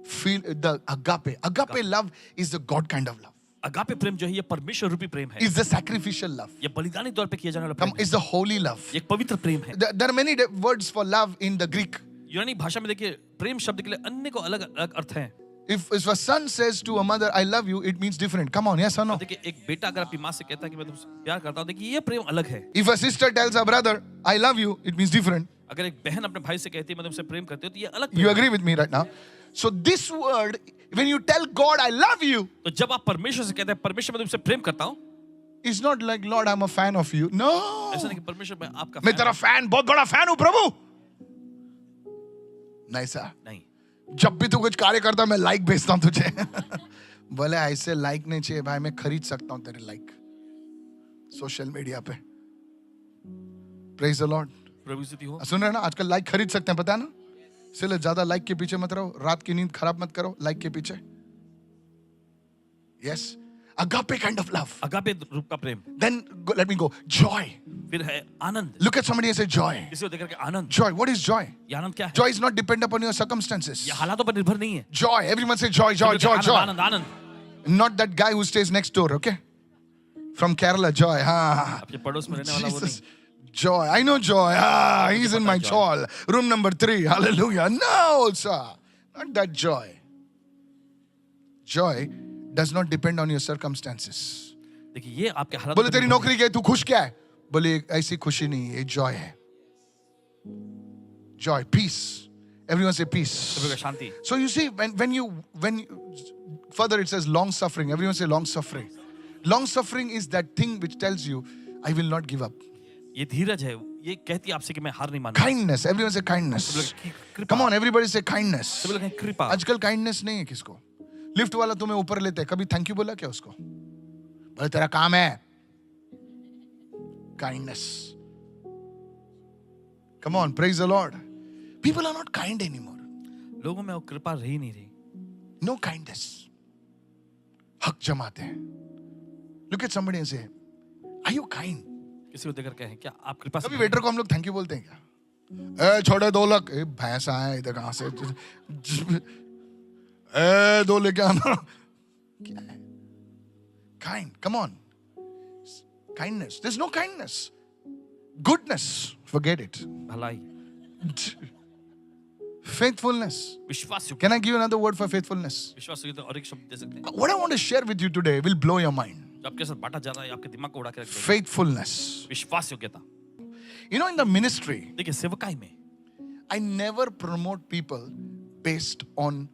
Feel the agape. Agape love is the God kind of love. Agape प्रेम जो है ये परमेश्वर रूपी प्रेम है. It's the sacrificial love. ये बलिदानी तौर पे किया जाने वाला प्रेम है. It's the holy love. ये एक पवित्र प्रेम है. There are many words for love in the Greek. यूनानी भाषा में देखिए प्रेम शब्द के लिए अन्य को अलग अलग अर्थ हैं. If a son says to a mother, I love you, it means different. Come on, yes or no? देखिए एक बेटा अगर अपनी माँ से कहता है कि मैं तुमसे प्यार करता हूँ, देखिए ये प्रेम अलग है. If a sister tells her brother, I love you, it means different. अगर एक बहन अपने भाई से कहती है मैं तुमसे प्रेम करती हूँ तो ये अलग. You agree with me right now? So this word, when you tell God, I love you, तो जब आप परमेश्वर से कहते हैं परमेश्वर मैं तुमसे प्रेम करता हूँ, it's not like, Lord, I'm a fan of you. No. ऐसा नहीं कि परमेश्वर मैं आपका मैं तेरा fan, बहुत बड़ा fan हूँ प्रभु. नहीं सर. नहीं. जब भी तू कुछ कार्य करता मैं लाइक भेजता हूँ तुझे. बोले ऐसे लाइक नहीं चाहिए भाई, मैं खरीद सकता हूँ तेरे लाइक सोशल मीडिया पे. Praise the Lord. प्रभु स्तुति हो. सुन रहे ना, आजकल लाइक खरीद सकते हैं, पता है ना. इसलिए ज्यादा लाइक के पीछे मत रहो, रात की नींद खराब मत करो लाइक के पीछे. Yes, agape kind of love. Agape रूप का प्रेम. Then let me go. Joy. फिर है आनंद. Look at somebody and say joy. इसे को देखकर के आनंद. Joy. What is joy? ये आनंद क्या है? Joy is not dependent upon your circumstances. ये हालातों पर निर्भर नहीं है. Joy. Everyone say joy, joy, joy, Anand, joy. Anand Anand. Not that guy who stays next door, okay? From Kerala, joy. Ah. आपके पड़ोस में रहने वाला वो Jesus. नहीं. Joy. I know joy. Ah, he's in my chawl. Room number 3. Hallelujah. No, sir. Not that joy. Joy does not depend on your circumstances. देखिए ये आपके हालात. बोले तेरी नौकरी गई, तू खुश क्या है? बोले ऐसी खुशी नहीं, ये जॉय है. Joy, peace. Everyone say peace. सभी का शांति. So you see, when you further it says long suffering. Everyone say long suffering. Long suffering is that thing which tells you, I will not give up. ये धीरज है. ये कहती है आपसे कि मैं हार नहीं मानूंगा. Kindness. Everyone say kindness. Come on, everybody say kindness. सभी लोग कहें कृपा. आजकल kindness नहीं है किसको. लिफ्ट वाला तुम्हें ऊपर लेते हैं, कभी थैंक यू बोला क्या उसको? बोले तेरा काम है. Kindness. Come on, praise the Lord. People are not kind anymore. लोगों में वो कृपा रही नहीं रही. No kindness. हक जमाते हैं. Look at somebody and say, are you kind? किसी को देखकर कहें क्या आप कृपा से. कभी वेटर को हम लोग थैंक यू बोलते हैं क्या? ए छोड़े 2 लाख. ए भैंस आए इधर कहां से? ए 2 लेके आना. क्या है? Kind. Come on. Kindness. There's no kindness. Goodness, forget it. भलाई, Faithfulness. विश्वास योग्य, Can I give you another word for faithfulness? विश्वास योग्य और एक शब्द दे सकते हैं What I want to share with you today will blow your mind. जो आपके साथ बांटा जा रहा है, आपके दिमाग को उड़ा के रख देगा। Faithfulness. विश्वास योग्यता। You know, in the ministry, देखिए सेवकाई में I never promote people based on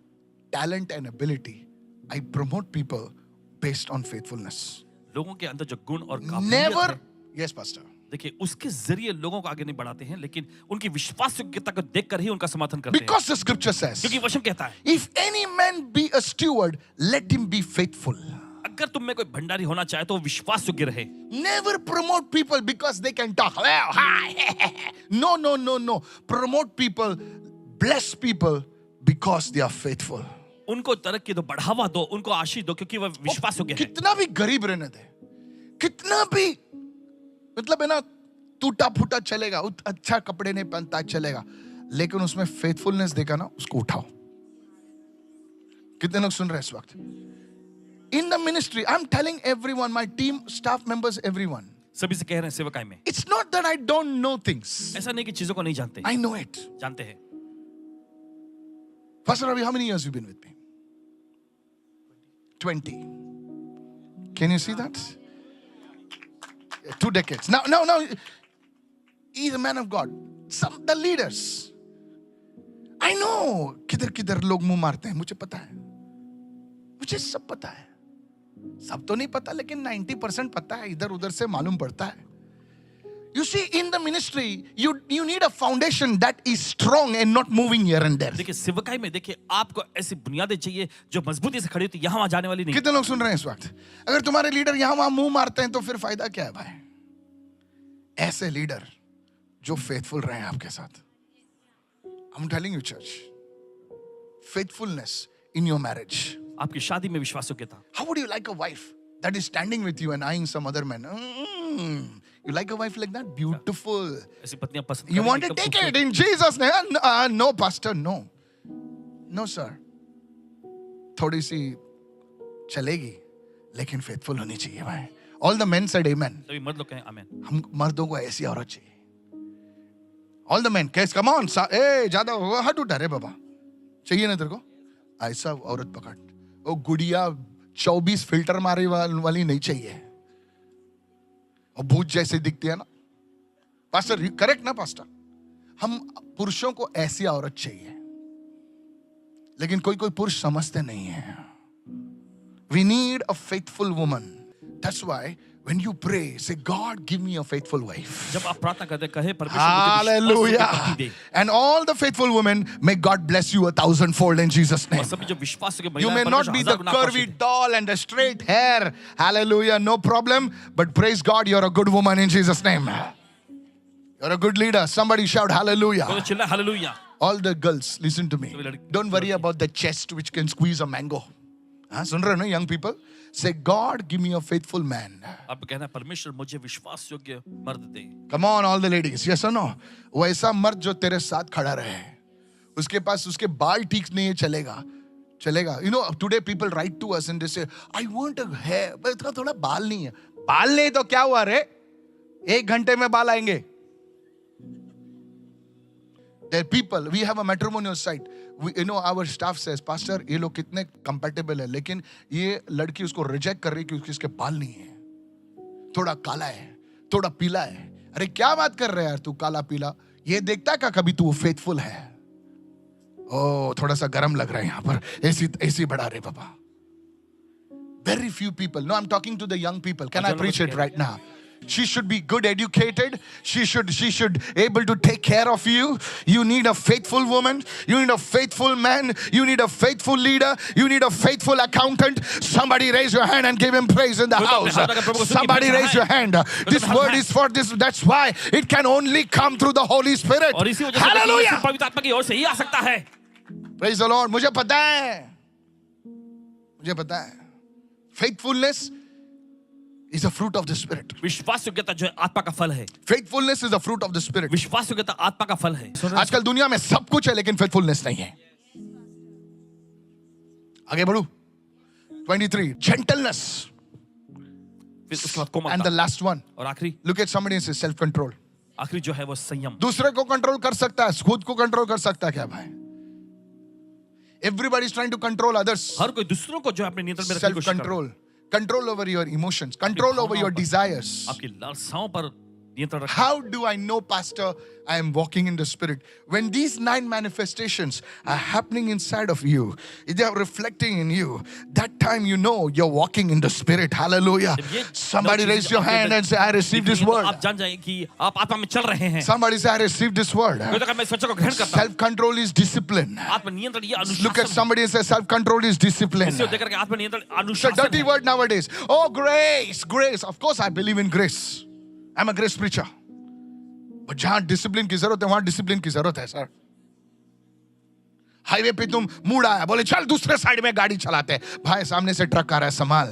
talent and ability. I promote people based on faithfulness. लोगों के अंदर जो गुण और काबिलियत Never. है, Yes, Pastor. देखिए उसके जरिए लोगों को आगे नहीं बढ़ाते हैं, लेकिन उनकी विश्वास योग्यता को देखकर ही उनका समर्थन करते हैं। Because the scripture says, क्योंकि वचन कहता है, if any man be a steward, let him be faithful. अगर तुम में कोई भंडारी होना चाहे तो वो विश्वास योग्य रहे। Never promote people because they can talk. Well, hi. No, no, no, no. Promote people, bless people because they are faithful. उनको तरक्की दो, बढ़ावा दो, उनको आशीष दो, क्योंकि वह विश्वास योग्य है। कितना भी गरीब रहने दे, कितना भी मतलब है ना टूटा फूटा चलेगा, अच्छा कपड़े नहीं पहनता चलेगा, लेकिन उसमें फेथफुलनेस देखा ना, उसको उठाओ। कितने लोग सुन रहे हैं इस वक्त? In the ministry, I'm telling everyone, my team, staff members, everyone. सभी से कह रहे हैं सेवकाई में, It's not that I don't know things. ऐसा नहीं कि चीजों को नहीं जानते, I know it. जानते हैं। Pastor Ravi, how many years you been with me? 20. Can you see that? 2 decades. Now, he's a man of God. The leaders. I know किधर लोग मुंह मारते हैं, मुझे पता है, मुझे सब पता है। सब तो नहीं पता, लेकिन 90% पता है, इधर उधर से मालूम पड़ता है। You see, in the ministry, you need a foundation that is strong and not moving here and there. देखिए सेवकाई में देखिए आपको ऐसी बुनियादें चाहिए जो मजबूती से खड़ी होती है, यहाँ वहां जाने वाली नहीं। कितने लोग सुन रहे हैं इस वक्त? अगर तुम्हारे लीडर यहाँ वहां मुंह मारते हैं तो फिर फायदा क्या है भाई? ऐसे लीडर जो फेथफुल रहे हैं आपके साथ। I'm telling you, church, faithfulness in your marriage. आपकी शादी में विश्वास योग्यता। How would you like a wife that is standing with you and eyeing some other man? You like a wife like that? Beautiful. ऐसी पत्नियां पसंद You करेंगी, want to एकदम take खूबसूरत। it in Jesus' name? No, pastor, no. No, sir. थोड़ी सी चलेगी, लेकिन faithful होनी चाहिए भाई. All the men said amen. सभी मर्द लोग कहें आमीन। हम मर्दों को ऐसी औरत चाहिए. All the men, come on, ज्यादा हट उठा रे बाबा. चाहिए ना तेरे को? ऐसा औरत पकड़. ओ गुड़िया 24 फिल्टर मारे वाली नहीं चाहिए. और भूत जैसे दिखती है ना. पास्टर, करेक्ट ना पास्टर? हम पुरुषों को ऐसी औरत चाहिए, लेकिन कोई पुरुष समझते नहीं है. We need a faithful woman. That's why when you pray, say, God, give me a faithful wife. जब आप प्रार्थना करते कहे परमेश्वर मुझे विश्वास योग्य पति Hallelujah. They. And all the faithful women, may God bless you 1,000-fold in Jesus' name. और सभी जो विश्वास योग्य You महिलाएं may not परमेश्वर be the 1000 Guna Ashish curvy they. doll and the straight hair. Hallelujah. No problem. But praise God, you're a good woman in Jesus' name. You're a good leader. Somebody shout hallelujah. तो चिल्ला hallelujah. All the girls, listen to me. Don't worry about the chest which can squeeze a mango. हाँ, सुन रहे हो ना young people? Say, God, give me a faithful man. आप कहना परमेश्वर मुझे विश्वास योग्य मर्द दे। Come on, all the ladies. Yes or no? वो ऐसा मर्द जो तेरे साथ खड़ा रहे, उसके पास उसके बाल ठीक नहीं है, चलेगा. You know, today people write to us and they say, I want a hair, but इसका थोड़ा बाल नहीं है. बाल नहीं तो क्या हुआ रे? 1 घंटे में बाल आएंगे. There are people, we have a matrimonial site. You know, our staff says, Pastor, ये लोग कितने compatible है, लेकिन ये लड़की उसको reject कर रही है क्योंकि इसके बाल नहीं है. थोड़ा काला है, थोड़ा पीला है. अरे क्या बात कर रहे हैं यार तू, काला पीला? ये देखता है क्या कभी तू faithful है? ओ थोड़ा सा गरम लग रहा है यहाँ पर, एसी बढ़ा रहे बाबा. Very few people. No, I'm talking to the young people. Can I preach it right now? She should be good educated. She should able to take care of you. You need a faithful woman. You need a faithful man. You need a faithful leader. You need a faithful accountant. Somebody raise your hand and give him praise in the house. Somebody raise your hand. This word is for this. That's why it can only come through the Holy Spirit. और इसी वजह से Hallelujah. पवित्र आत्मा की ओर से ही आ सकता है। Praise the Lord. मुझे पता है. Faithfulness is a fruit of the Spirit. विश्वास योग्यता जो है आत्मा का फल है। Faithfulness is a fruit of the Spirit. विश्वास योग्यता आत्मा का फल है। आजकल दुनिया में सब कुछ है, लेकिन faithfulness नहीं है. आगे बढ़ू. 23. Gentleness. फिर उसके बाद And the कोमलता last one. और आखिरी Look at somebody and say self-control. आखिरी जो है वो संयम। दूसरे को कंट्रोल कर सकता है, खुद को कंट्रोल कर सकता है क्या भाई? Everybody is trying to control others. हर कोई दूसरों को जो है अपने नियंत्रण में रखने की Self कोशिश कर रहा है। control, control over your emotions, control over your desires. आपकी लालसाओं पर नियंत्रण रखें। How do I know, Pastor, I am walking in the Spirit? When these 9 manifestations are happening inside of you, they are reflecting in you, that time you know you're walking in the Spirit. Hallelujah. जब ये Somebody नौ raise चीजें your आपके hand अंदर and say, I received this दिखेंगी तो word. आप जान जाएं कि आप आत्मा में चल रहे हैं। Somebody say, I received this word. कोई तो कहे, मैं इस वचन को ग्रहण करता हूं। Self-control is discipline. आत्मनियंत्रण ये Look at अनुशासन है। somebody and say, self-control is discipline. इसे देख करके आत्मनियंत्रण It's a अनुशासन dirty है। word nowadays. Oh, grace, grace. Of course, I believe in grace. I'm a grace preacher. But जहां डिसिप्लिन की जरूरत है वहां डिसिप्लिन की जरूरत है सर। हाईवे पे तुम मुड़ आया, बोले चल दूसरे साइड में गाड़ी चलाते हैं, भाई सामने से ट्रक आ रहा है, संभाल।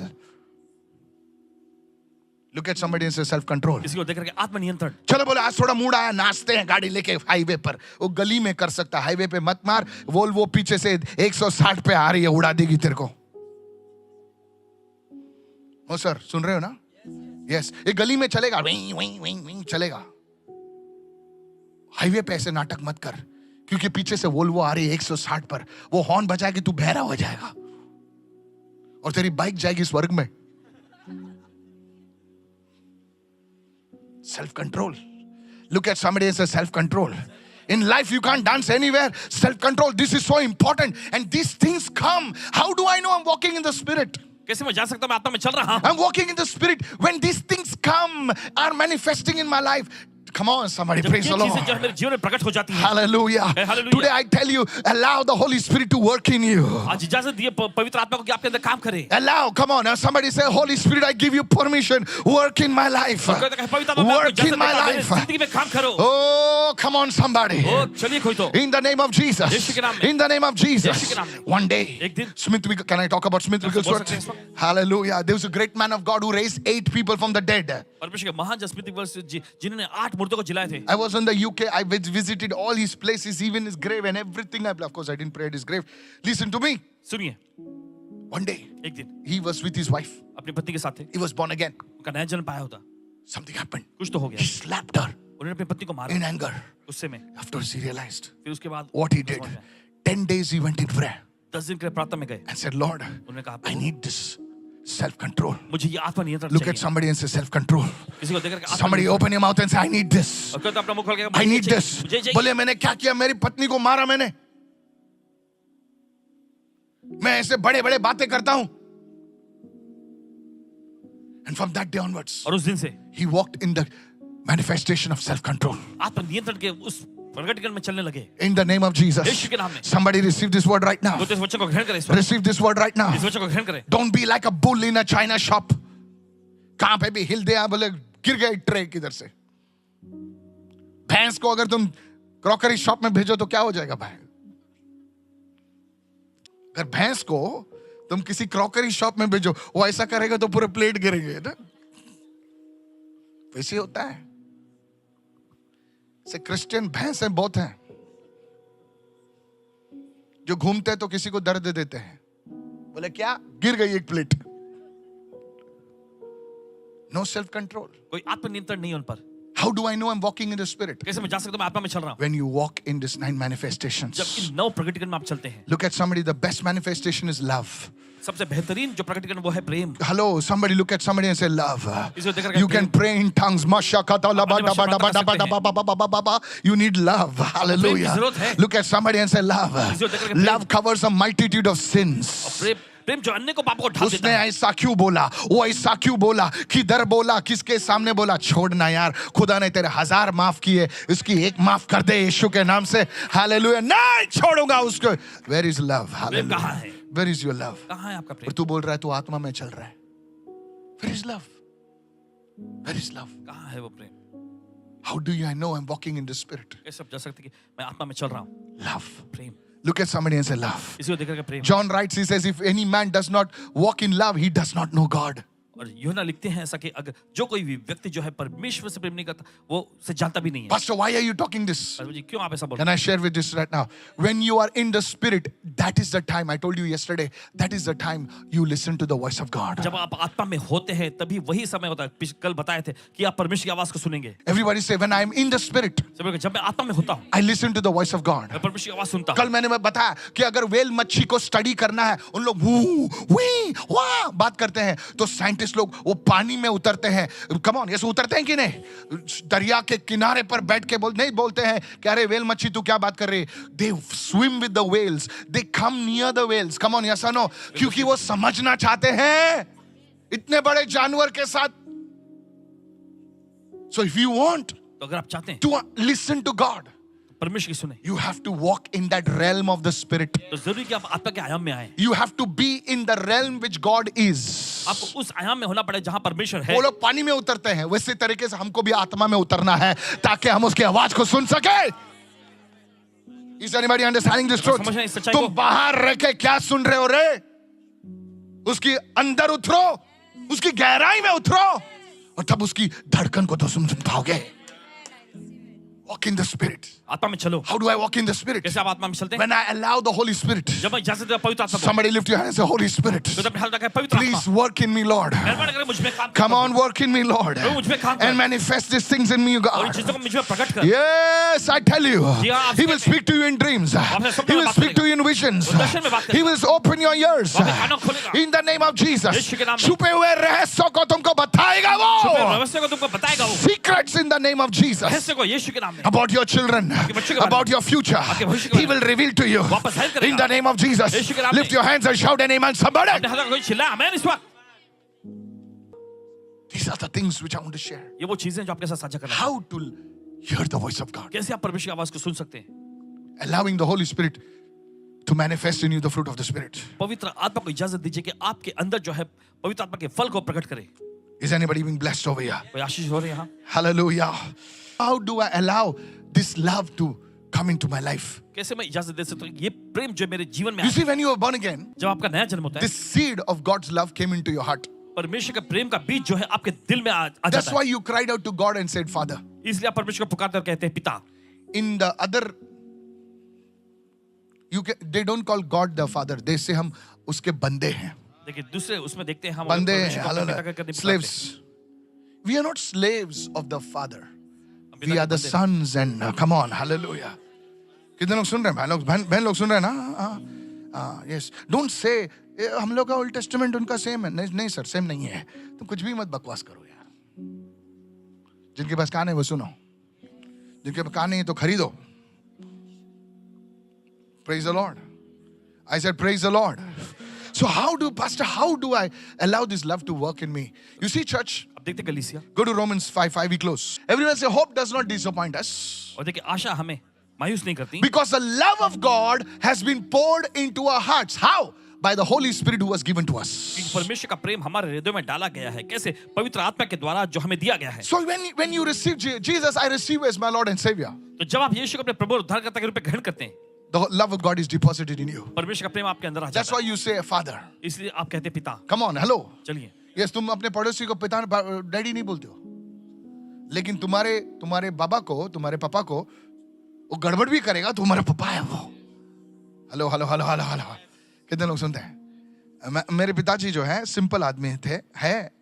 Look at somebody and say self control. इसी को देख करके आत्मनियंत्रण। चलो बोले आज थोड़ा मूड आया, नाचते हैं गाड़ी लेके हाईवे पर। वो गली में कर सकता, हाईवे पे मत मार। वोल्वो पीछे से 160 पे आ रही है, उड़ा देगी तेरे को। ओ सर सुन रहे हो ना? यस, ये गली में चलेगा, विंग विंग विंग विंग चलेगा। हाईवे पे ऐसे नाटक मत कर, क्योंकि पीछे से वोल्वो आ रही है 160 पर। वो हॉर्न बजाएगी, तू बहरा हो जाएगा और तेरी बाइक जाएगी स्वर्ग में। Self control. Look at somebody and say self control. In life you can't dance anywhere. Self control, this is so important, and these things come. How do I know I'm walking in the Spirit? कैसे मैं जान सकता हूं मैं आत्मा में चल रहा हूं? I'm walking in the Spirit when these things come, are manifesting in my life. Come on, somebody, जब praise ये the चीजें Lord. जो है मेरे जीवन में प्रकट हो जाती हैं। Hallelujah. Hallelujah. Today I tell you, allow the Holy Spirit to work in you. आज इजाजत दिए पवित्र आत्मा को कि आपके अंदर काम करे। Allow, come on. Now somebody say, Holy Spirit, I give you permission. Work in my life. और कहता है, पवित्र आत्मा मैं आपको Work इजाजत in my देता हूं, मेरे life. जिंदगी में काम करो। Oh, come on, somebody. ओ चलिए कोई तो। In the name of Jesus. यीशु के नाम में। In the name of Jesus. यीशु के नाम में। One day, एक दिन। Smith, can I talk about Smith बोल Wigglesworth? सकते हैं इस वक्त? Hallelujah. There was a great man of God who raised 8 people from the dead. परमेश्वर के महान जसप्रीत विगल्स जिन्होंने 8 मुर्दों को जिलाए थे। I was in the UK. I visited all his places, even his grave and everything. Of course, I didn't pray at his grave. Listen to me. सुनिए, One day, एक दिन he was with his wife. अपनी पत्नी के साथ थे। He was born again. उनका नया जन्म पाया होता। Something happened. कुछ तो हो He गया। slapped her उन्होंने अपनी पत्नी को मारा in anger. गुस्से में। Afterwards, he realized फिर उसके बाद what he did. 10 days he went in prayer 10 दिन के लिए प्रार्थना में गए। and said, Lord, उन्होंने कहा I need this self-control. मुझे ये आत्म नियंत्रण Look at चाहिए। somebody and say self-control. किसी को देख करके Somebody open your mouth and say, I need this. और कहता अपना मुंह खोल के I मुझे need चाहिए, this. मुझे चाहिए। बोले मैंने क्या किया, मेरी पत्नी को मारा मैंने। मैं ऐसे बड़े बड़े बातें करता हूं। And from that day onwards, और उस दिन से he walked in the manifestation of self-control. आत्म नियंत्रण के उस प्रकटीकरण में चलने लगे। In the name of Jesus. यीशु के नाम में। Somebody receive this word right now. वो तो इस वचन को ग्रहण करें इस वक्त। Receive this word right now. इस वचन को ग्रहण करें। Don't be like a bull in a china shop. कहां पे भी हिल दिया, बोले गिर गए ट्रे किधर से। भैंस को अगर तुम क्रॉकरी शॉप में भेजो तो क्या हो जाएगा भाई? अगर भैंस को तुम किसी क्रॉकरी शॉप में भेजो, वो ऐसा करेगा तो पूरे प्लेट गिरेंगे ना। वैसे होता है। से क्रिश्चियन भैंस हैं, बहुत हैं जो घूमते हैं तो किसी को दर्द देते हैं। बोले क्या, गिर गई एक प्लेट। No self control. कोई आत्म नियंत्रण नहीं है उन पर। How do I know I'm walking in the Spirit? कैसे मैं जान सकता हूं मैं आत्मा में चल रहा हूं? When you walk in these 9 manifestations. जब इन 9 प्रकटीकरण में आप चलते हैं। Look at somebody, the best manifestation is love. सबसे बेहतरीन जो प्रकटीकरण वो है प्रेम। Hello, somebody look at somebody and say love. इसे देख करके You can pray in tongues. You need love. Hallelujah. जरूरत है। Look at somebody and say love. इसे देख करके Love covers a multitude of sins. प्रेम जो अन्य को पापों को ढांप देता उसने है। ऐसा क्यों बोला, वो ऐसा क्यों बोला, किधर बोला, किसके सामने बोला, छोड़ना यार, खुदा ने तेरे 1000 माफ किए, उसकी एक माफ कर दे यीशु के नाम से। हालेलुया। नहीं छोड़ूंगा उसको। Where is love? प्रेम कहाँ है? Where is your love? कहाँ है आपका और प्रेम? तू बोल रहा है तू आत्मा में चल रहा है। Where is love? Where is love? कहाँ है वो प्रेम? How do I know I'm walking in the Spirit? कैसे आप जा सकते कि मैं आत्मा में चल रहा हूँ? Love. Prem. Look at somebody and say love. इसी को देख करके प्रेम। John writes, he says, if any man does not walk in love, he does not know God. और यूहन्ना लिखते हैं ऐसा कि अगर जो कोई भी व्यक्ति जो है परमेश्वर से प्रेम नहीं करता वो उसे जानता भी नहीं है। Pastor, why are you talking this? और जी क्यों आप ऐसा बोल Can रहे I share with this right now? When you are in the spirit, that is the time. I told you yesterday, that is the time you listen to the voice of God. हैं? जब आप आत्मा में होते हैं तभी वही समय होता है। कल बताए थे कि आप परमेश्वर की आवाज को सुनेंगे। Everybody say, when I am in the spirit, जब मैं आत्मा में होता हूँ I listen to the voice of God. मैं परमेश्वर की आवाज सुनता कल हूँ। मैंने बताया कि अगर वेल मच्छी को स्टडी करना है, उन लोग वू वी वाह बात करते हैं, तो साइंटिस्ट लोग वो पानी में उतरते हैं। कम ऑन, यस उतरते हैं कि नहीं? दरिया के किनारे पर बैठ के नहीं बोलते हैं कि अरे वेल मच्छी तू क्या बात कर रही है? They swim with the whales, they come near the whales. Come on, yes और नो? क्योंकि वो समझना चाहते हैं इतने बड़े जानवर के साथ। सो इफ यू वांट तो अगर आप चाहते हैं टू लिसन टू गॉड, परमेश्वर की सुने you have to walk in that realm of the spirit. तो जरूरी कि आप आत्मा के आयाम में आए। You have to be in the realm which God is. आपको उस आयाम में होना पड़े जहां परमेश्वर है। वो लोग पानी में उतरते हैं, वैसे तरीके से हमको भी आत्मा में उतरना है ताकि हम उसकी आवाज को सुन सके। Is anybody understanding this truth? समझ रहे हैं इस सच्चाई तुम को? बाहर रह के क्या सुन रहे हो रे? उसकी अंदर उतरो, उसकी गहराई में उतरो, और तब उसकी धड़कन को तो सुन पाओगे। Walk in the spirit. आत्मा में चलो। How do I walk in the spirit? कैसे आप आत्मा में चलते हैं? When I allow the Holy Spirit. जब मैं इजाजत देता हूं पवित्र आत्मा को। Somebody lift your hand and say, Holy Spirit, तो अपने हाथ रखा है पवित्र आत्मा। please work in me, Lord. मेहरबानी करके मुझ में काम Come करो। on, work in me, Lord. प्रभु मुझ में काम कर। And manifest these things in me, और इन God. चीजों को मुझ में प्रकट कर। Yes, I tell you. जी हाँ, आप He will कहते हैं। speak to you in dreams. अपने सपनों He में will बात speak to करेगा। you in visions. वो दर्शन में बात करेगा। He will open your ears. वो अपने कानों को खोलेगा। In the name of Jesus. यीशु के नाम में। छुपे हुए रहस्यों को तुमको बताएगा छुपे वो. रहस्य को तुमको बताएगा वो। Secrets in the name of Jesus. रहस्य को यीशु के नाम में। About your children. बच्चों के बारे में। About your future. आपके भविष्य के He बारे will reveal to you. वापस जाहिर करेगा। In the name of Jesus. यीशु के नाम में। Lift your hands and shout an amen. Somebody. अपने हाथ को चिल्ला आमीन इस वक्त। These are the things which I want to share. ये वो चीजें जो आपके साथ साझा करना है। How to hear the voice of God. कैसे आप परमेश्वर की आवाज को सुन सकते हैं? Allowing the Holy Spirit to manifest in you the fruit of the Spirit. पवित्र आत्मा को इजाजत दीजिए कि आपके अंदर जो है पवित्र आत्मा के फल को प्रकट करे। Is anybody being blessed over here? कोई आशीष हो रही है यहाँ? Hallelujah. How do I allow this love to come into my life? कैसे मैं इजाजत दे सकता हूँ ये प्रेम जो मेरे जीवन में You आए? see, when you were born again, जब आपका नया जन्म होता है this seed of God's love came into your heart. परमेश्वर का प्रेम का बीज जो है आपके दिल में आ That's जाता why है। you cried out to God and said, Father. इसलिए आप परमेश्वर को पुकारते और कहते हैं पिता। In the other, they don't call God the Father. They say हम उसके बंदे हैं. देखिए दूसरे उसमें देखते हैं हम बंदे परमेश्वर हैं. को अपने पिता का Hallelujah. करने पुकारते हैं। Slaves. We are not slaves of the Father. हम पिता We के are the बंदे हैं। sons and come on, hallelujah. कितने लोग सुन रहे हैं? भाई लोग बहन लोग सुन रहे हैं ना? Yes. Don't say हम लोग का ओल्ड टेस्टामेंट उनका सेम है. नहीं सर, सेम नहीं है. तुम कुछ भी मत बकवास करो यार. जिनके पास कान है वो सुनो. जिनके पास कान नहीं है तो खरीदो. Praise the Lord. I said praise the Lord. So Pastor, how do I allow this love to work in me? You see, church, अब देखते कलीसिया go to Romans 5, we close. Everyone say, hope does not disappoint us. और देखिए आशा हमें मायूस नहीं करती Because the love of God has been poured into our hearts. How? By the Holy Spirit who was given to us. क्योंकि परमेश्वर का प्रेम हमारे हृदय में डाला गया है। कैसे? पवित्र आत्मा के द्वारा जो हमें दिया गया है। So when you receive Jesus, I receive you as my Lord and Savior. तो जब आप यीशु को अपने प्रभु और उद्धारकर्ता के रूप में ग्रहण करते हैं, The love of God is deposited in you. परमेश्वर का प्रेम आपके अंदर आ That's जाता why you say, Father. है। इसलिए आप कहते हैं पिता। Come on, hello. चलिए Yes, तुम अपने पड़ोसी को पिता डैडी नहीं बोलते हो. लेकिन तुम्हारे बाबा को, तुम्हारे पापा को वो गड़बड़ भी करेगा तो तुम्हारा पापा है वो. Hello hello hello hello hello. कितने लोग सुनते हैं? मेरे पिताजी जो है सिंपल आदमी है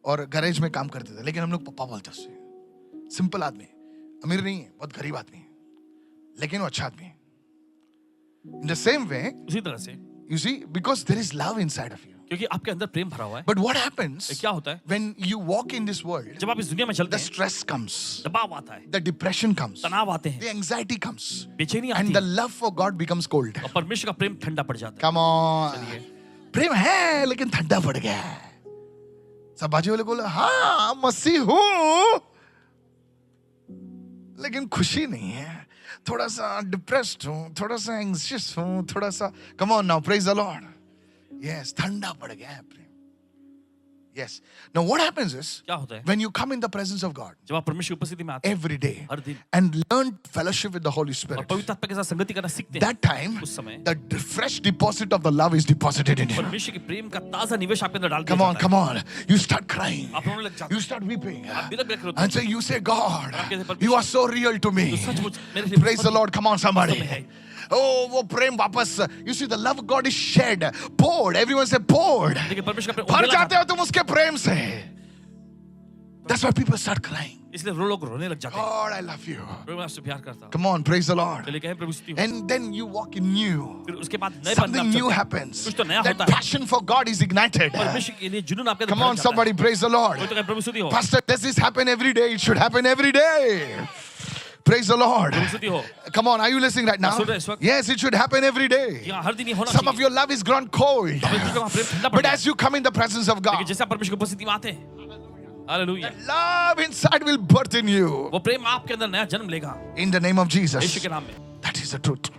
और गैरेज में काम करते थे, लेकिन हम लोग पापा बोलते हैं. सिंपल आदमी, अमीर नहीं है, बहुत गरीब आदमी है, लेकिन वो अच्छा आदमी है. In the same way, उसी तरह से you see, because there is love inside of you. क्योंकि आपके अंदर प्रेम भरा हुआ है। But what happens क्या होता है? when you walk in this world? जब आप इस दुनिया में चलते The हैं, stress comes, दबाव आता है, the depression comes, तनाव आते हैं, the anxiety comes, बेचैनी आती and the है love for God becomes cold. और परमेश्वर का प्रेम ठंडा पड़ जाता है। Come on. प्रेम है लेकिन ठंडा पड़ गया है. सब बाजू वाले बोले हाँ मसीह हूं लेकिन खुशी नहीं है. थोड़ा सा डिप्रेस्ड हूं, थोड़ा सा एंग्जियस हूं, थोड़ा सा. Come on now, praise the Lord. Yes, ठंडा पड़ गया है प्रेम. Yes. Now what happens is, क्या होता है when you come in the presence of God जब आप परमेश्वर की उपस्थिति में आते हैं every day हर दिन and learn fellowship with the Holy और Spirit, पवित्र आत्मा के साथ संगति करना सीखते हैं, that time, उस समय the fresh deposit of the love is deposited in you. परमेश्वर के प्रेम का ताजा निवेश आपके अंदर डाल दिया Come on, जाता है। come on. You start crying. आप रोने लग जाते You start weeping. आप बिलख बिलख रोते And हैं। so you say, God, कहते हैं, you are so real to me. तो सचमुच मेरे लिए Praise the बहुत- Lord. Come on, somebody. वास्तव में है। Oh, वो प्रेम वापस. You see, the love of God is shed, poured. Everyone say poured. लेकिन परमेश्वर का प्रेम भर उंडेला जाते जाता हो तुम उसके प्रेम से. That's why people start crying. है। इसलिए वो लोग रोने लग जाते हैं। God, I love you. प्रभु मैं आपसे प्यार करता हूँ। Come on, praise the Lord. चलिए कहें प्रभु स्तुति हो। And then you walk in new. फिर उसके बाद नए Something new चलते हैं। happens. कुछ तो नया That होता है। passion for God is ignited. परमेश्वर के लिए जुनून आपके अंदर Come भर on, जाता है। somebody, praise the Lord. कोई तो कहे प्रभु स्तुति हो। Pastor, does this happen every day? It should happen every day. Praise the Lord. प्रभु स्तुति हो। Come on, are you listening right now? सुन रहे हैं इस वक्त? Yes, it should happen every day. यहाँ हर दिन ये होना Some of चाहिए। your love is grown cold. परमेश्वर का वहाँ प्रेम ठंडा पड़ But गया। as you come in the presence of लेकिन God, जैसे आप परमेश्वर की उपस्थिति में आते हैं, hallelujah, love inside will birth in you. वो प्रेम आपके अंदर नया जन्म लेगा In the name of Yeshu Jesus. के नाम में। That is the truth.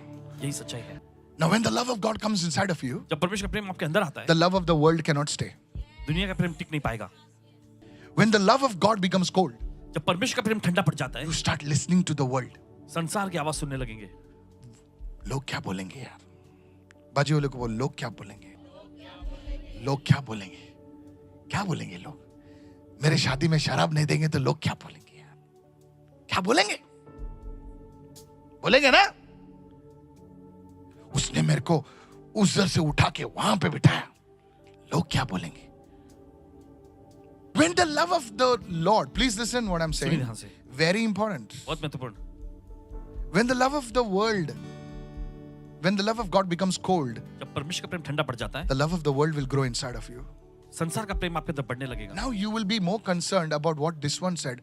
यही सच्चाई है। Now, when the love of God comes inside of you, जब परमेश्वर का प्रेम आपके अंदर आता है, the love of the world cannot stay. दुनिया का प्रेम टिक नहीं पाएगा। When the love of God becomes cold, जब परमेश्वर का प्रेम ठंडा पड़ जाता है, you start listening to the world. संसार की आवाज सुनने लगेंगे। लोग क्या बोलेंगे यार? बाजी वाले को बोल, लोग क्या बोलेंगे? लोग क्या बोलेंगे? क्या बोलेंगे लोग? मेरे शादी में शराब नहीं देंगे तो लोग क्या बोलेंगे यार? क्या बोलेंगे? बोलेंगे ना? उसने मेरे को उस दर से उठा के वहां पे बिठाया, लोग क्या बोलेंगे? When the love of the Lord, please listen what I'm सुनिए saying. ध्यान से, Very important. बहुत महत्वपूर्ण। When the love of the world, when the love of God becomes cold, जब परमेश्वर का प्रेम ठंडा पड़ जाता है, the love of the world will grow inside of you. संसार का प्रेम आपके अंदर बढ़ने लगेगा। Now you will be more concerned about what this one said,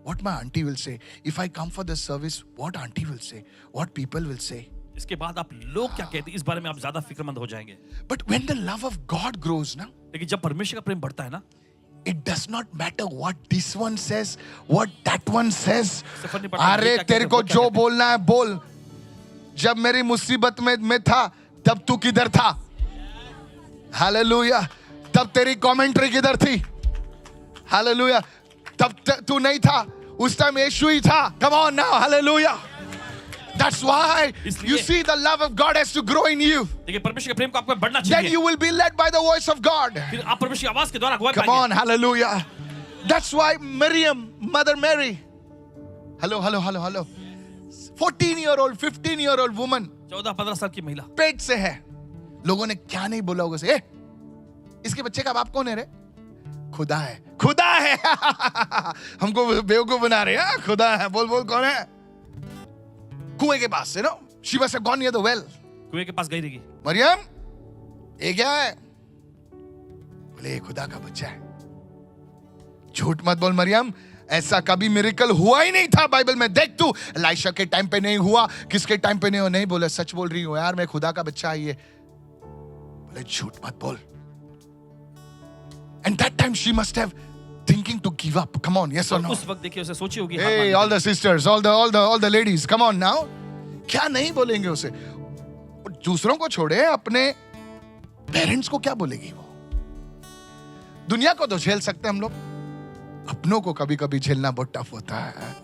what my auntie will say. If I come for the service, what auntie will say, what people will say. इसके बाद आप लोग क्या कहते हैं इस बारे में आप ज्यादा फिक्रमंद हो जाएंगे। But when the love of God grows now, लेकिन जब परमेश्वर का प्रेम बढ़ता है ना, it does not matter what this one says, what that one says. फर्क नहीं पड़ता अरे ये क्या तेरे कहते हैं, को वो क्या जो कहते हैं। बोलना है बोल. जब मेरी मुसीबत में था तब तू किधर था? हालेलुया. तब तेरी कमेंट्री किधर थी? हालेलुया. तब तू नहीं था, उस टाइम यीशु ही था. Come on now, hallelujah. That's why इसलिए- you see the love of God has to grow in you. लेकिन परमेश्वर के प्रेम को आपको बढ़ना Then चाहिए। you will be led by the voice of God. फिर आप परमेश्वर की आवाज के द्वारा अगुवाई Come पाएंगे। on, hallelujah. That's why Miriam, Mother Mary, hello, 14-year-old, 15-year-old woman, 14-15 साल की महिला, पेट से है. लोगों ने क्या नहीं बोला होगा से, इसके बच्चे का बाप कौन है रे? खुदा है. खुदा है. हमको बेवकूफ बना रहे हैं. खुदा है. बोल बोल कौन है? कुएं के पास, you know, she must have gone near the well. कुएं के पास गई रहेगी। मरियम, ये क्या है? बोले ये खुदा का बच्चा है. झूठ मत बोल मरियम, ऐसा कभी मिरेकल हुआ ही नहीं था बाइबल में. देख तू, एलीशा के टाइम पे नहीं हुआ, किसके टाइम पे नहीं हुआ. नहीं बोले, सच बोल रही हूं यार, मैं खुदा का बच्चा है ये. बोले झूठ मत बोल. And that time she must have thinking to give up. Come on, yes or और no? उस वक्त देखिए उसे सोची होगी हार Hey, मानने all की। the sisters, all the ladies, come on now. क्या नहीं बोलेंगे उसे? दूसरों को छोड़े, अपने पेरेंट्स को क्या बोलेगी वो? दुनिया को तो झेल सकते हैं हम लोग, अपनों को कभी कभी झेलना बहुत टफ होता है.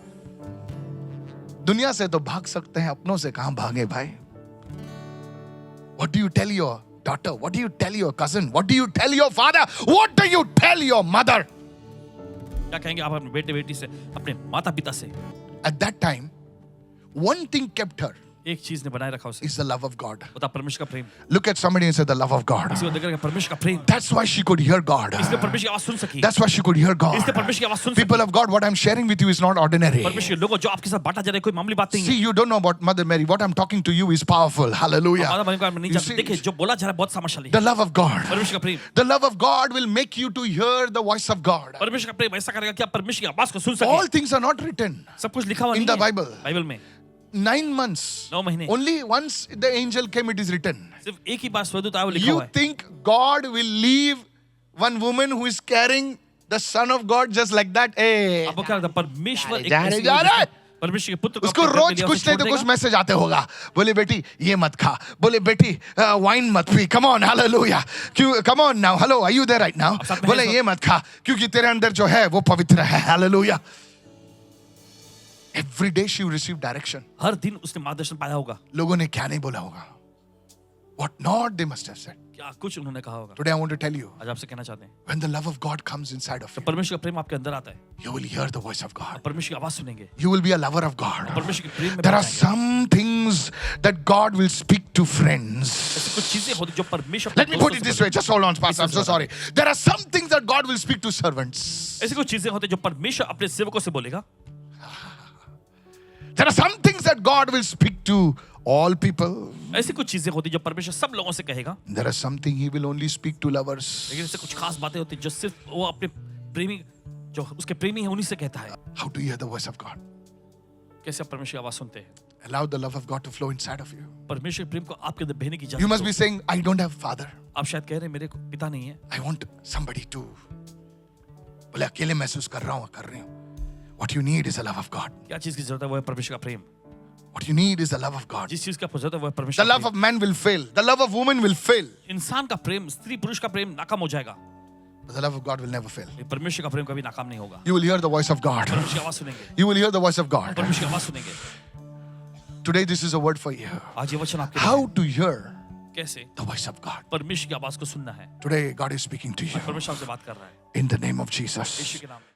दुनिया से तो भाग सकते हैं, अपनों से कहां भागे भाई? What do you tell your daughter? What do you tell your cousin? What do you tell your father? What do you tell your mother? क्या कहेंगे आप अपने बेटे बेटी से, अपने माता पिता से? At that time, one thing kept her एक चीज ने बनाए रखा उसे, is the love of God. वो था परमेश्वर का प्रेम। Look at somebody and say the love of God. किसी को देखकर के परमेश्वर का प्रेम, That's why she could hear God. इसलिए परमेश्वर की आवाज सुन सकी, That's why she could hear God. इसलिए परमेश्वर की आवाज सुन People सकी। of God, what I'm sharing with you is not ordinary. परमेश्वर के लोगों जो आपके साथ बांटा जा रहा है कोई मामूली बात नहीं See, है। you don't know about Mother Mary. What I'm talking to you is powerful. Hallelujah. माता बहन को आप नहीं You जानते, see, देखिए जो बोला जा रहा है बहुत सामर्थ्यशाली the है। love of God. परमेश्वर का प्रेम, The love of God will make you to hear the voice of God. परमेश्वर का प्रेम ऐसा करेगा कि आप परमेश्वर की आवाज को सुन All सके। things are not written सब कुछ लिखा हुआ in नहीं the है Bible. बाइबल में। 9 months. 9 महीने, Only once the angel came, it is written. सिर्फ एक ही बार स्वर्गदूत आया वो लिखा You हुआ है। think God will leave one woman who is carrying the Son of God just like that? Hey. आपको क्या लगता है परमेश्वर एक जा रहे, ऐसी जा है रहे। जिसने परमेश्वर के पुत्र को उसको अपने घर में रोज लिया, कुछ उसे नहीं तो छोड़ कुछ देगा। मैसेज आते होगा, बोले बेटी ये मत खा, बोले बेटी वाइन मत पी, कम ऑन हालेलुया, क्यों come on now, hello are you there right now, साथ में बोले है, ये मत खा क्योंकि तेरे अंदर जो है वो पवित्र है, hallelujah. Every day she receive direction. हर दिन उसने मार्गदर्शन पाया होगा। लोगों ने क्या नहीं बोला होगा, what not they must have said. क्या कुछ उन्होंने कहा होगा। Today I want to tell you, आज आपसे कहना चाहते हैं, when the love of God comes inside of to you, परमेश्वर का प्रेम आपके अंदर आता है, you will hear the voice of God. आप परमेश्वर की आवाज सुनेंगे, You will be a lover of God. परमेश्वर के प्रेम में There बह are जाएंगे। some things that God will speak to friends. ऐसी कुछ चीजें होती जो परमेश्वर Let me put it this way. Just hold on, Pastor. I'm so sorry. There are some things that God will speak to servants. ऐसी कुछ चीजें होती जो परमेश्वर अपने सेवकों से बोलेगा। There are some things that God will speak to all people. ऐसी कुछ चीजें होती जो परमेश्वर सब लोगों से कहेगा, There are something He will only speak to lovers. लेकिन ऐसे कुछ खास बातें होती जो सिर्फ वो अपने प्रेमी, जो उसके प्रेमी है उन्हीं से कहता है। How do you hear the voice of God? कैसे आप परमेश्वर की आवाज सुनते हैं? Allow the love of God to flow inside of you. परमेश्वर के प्रेम को आपके अंदर बहने की You इजाजत must be दो। saying, I don't have father. आप शायद कह रहे हैं मेरे पिता नहीं है, I want somebody to. बोले अकेले महसूस कर रही हूँ। What you need is the love of God. क्या चीज की जरूरत है वो है परमेश्वर का प्रेम। What you need is the love of God. जिस चीज की आपको जरूरत है वो है The परमेश्वर का love Prem. of man will fail. The love of woman will fail. इंसान का प्रेम, स्त्री पुरुष का प्रेम नाकाम हो जाएगा, But the love of God will never fail. लेकिन परमेश्वर का प्रेम कभी नाकाम नहीं होगा। You will hear the voice of God. परमेश्वर की आवाज सुनेंगे, You will hear the voice of God. परमेश्वर की आवाज सुनेंगे। Today, this is a word for you. आज ये वचन आपके लिए How है। to hear कैसे the voice of God. परमेश्वर की आवाज को सुनना है। Today, God is speaking to you परमेश्वर आपसे बात कर रहा है in the name of Jesus. यीशु के नाम में।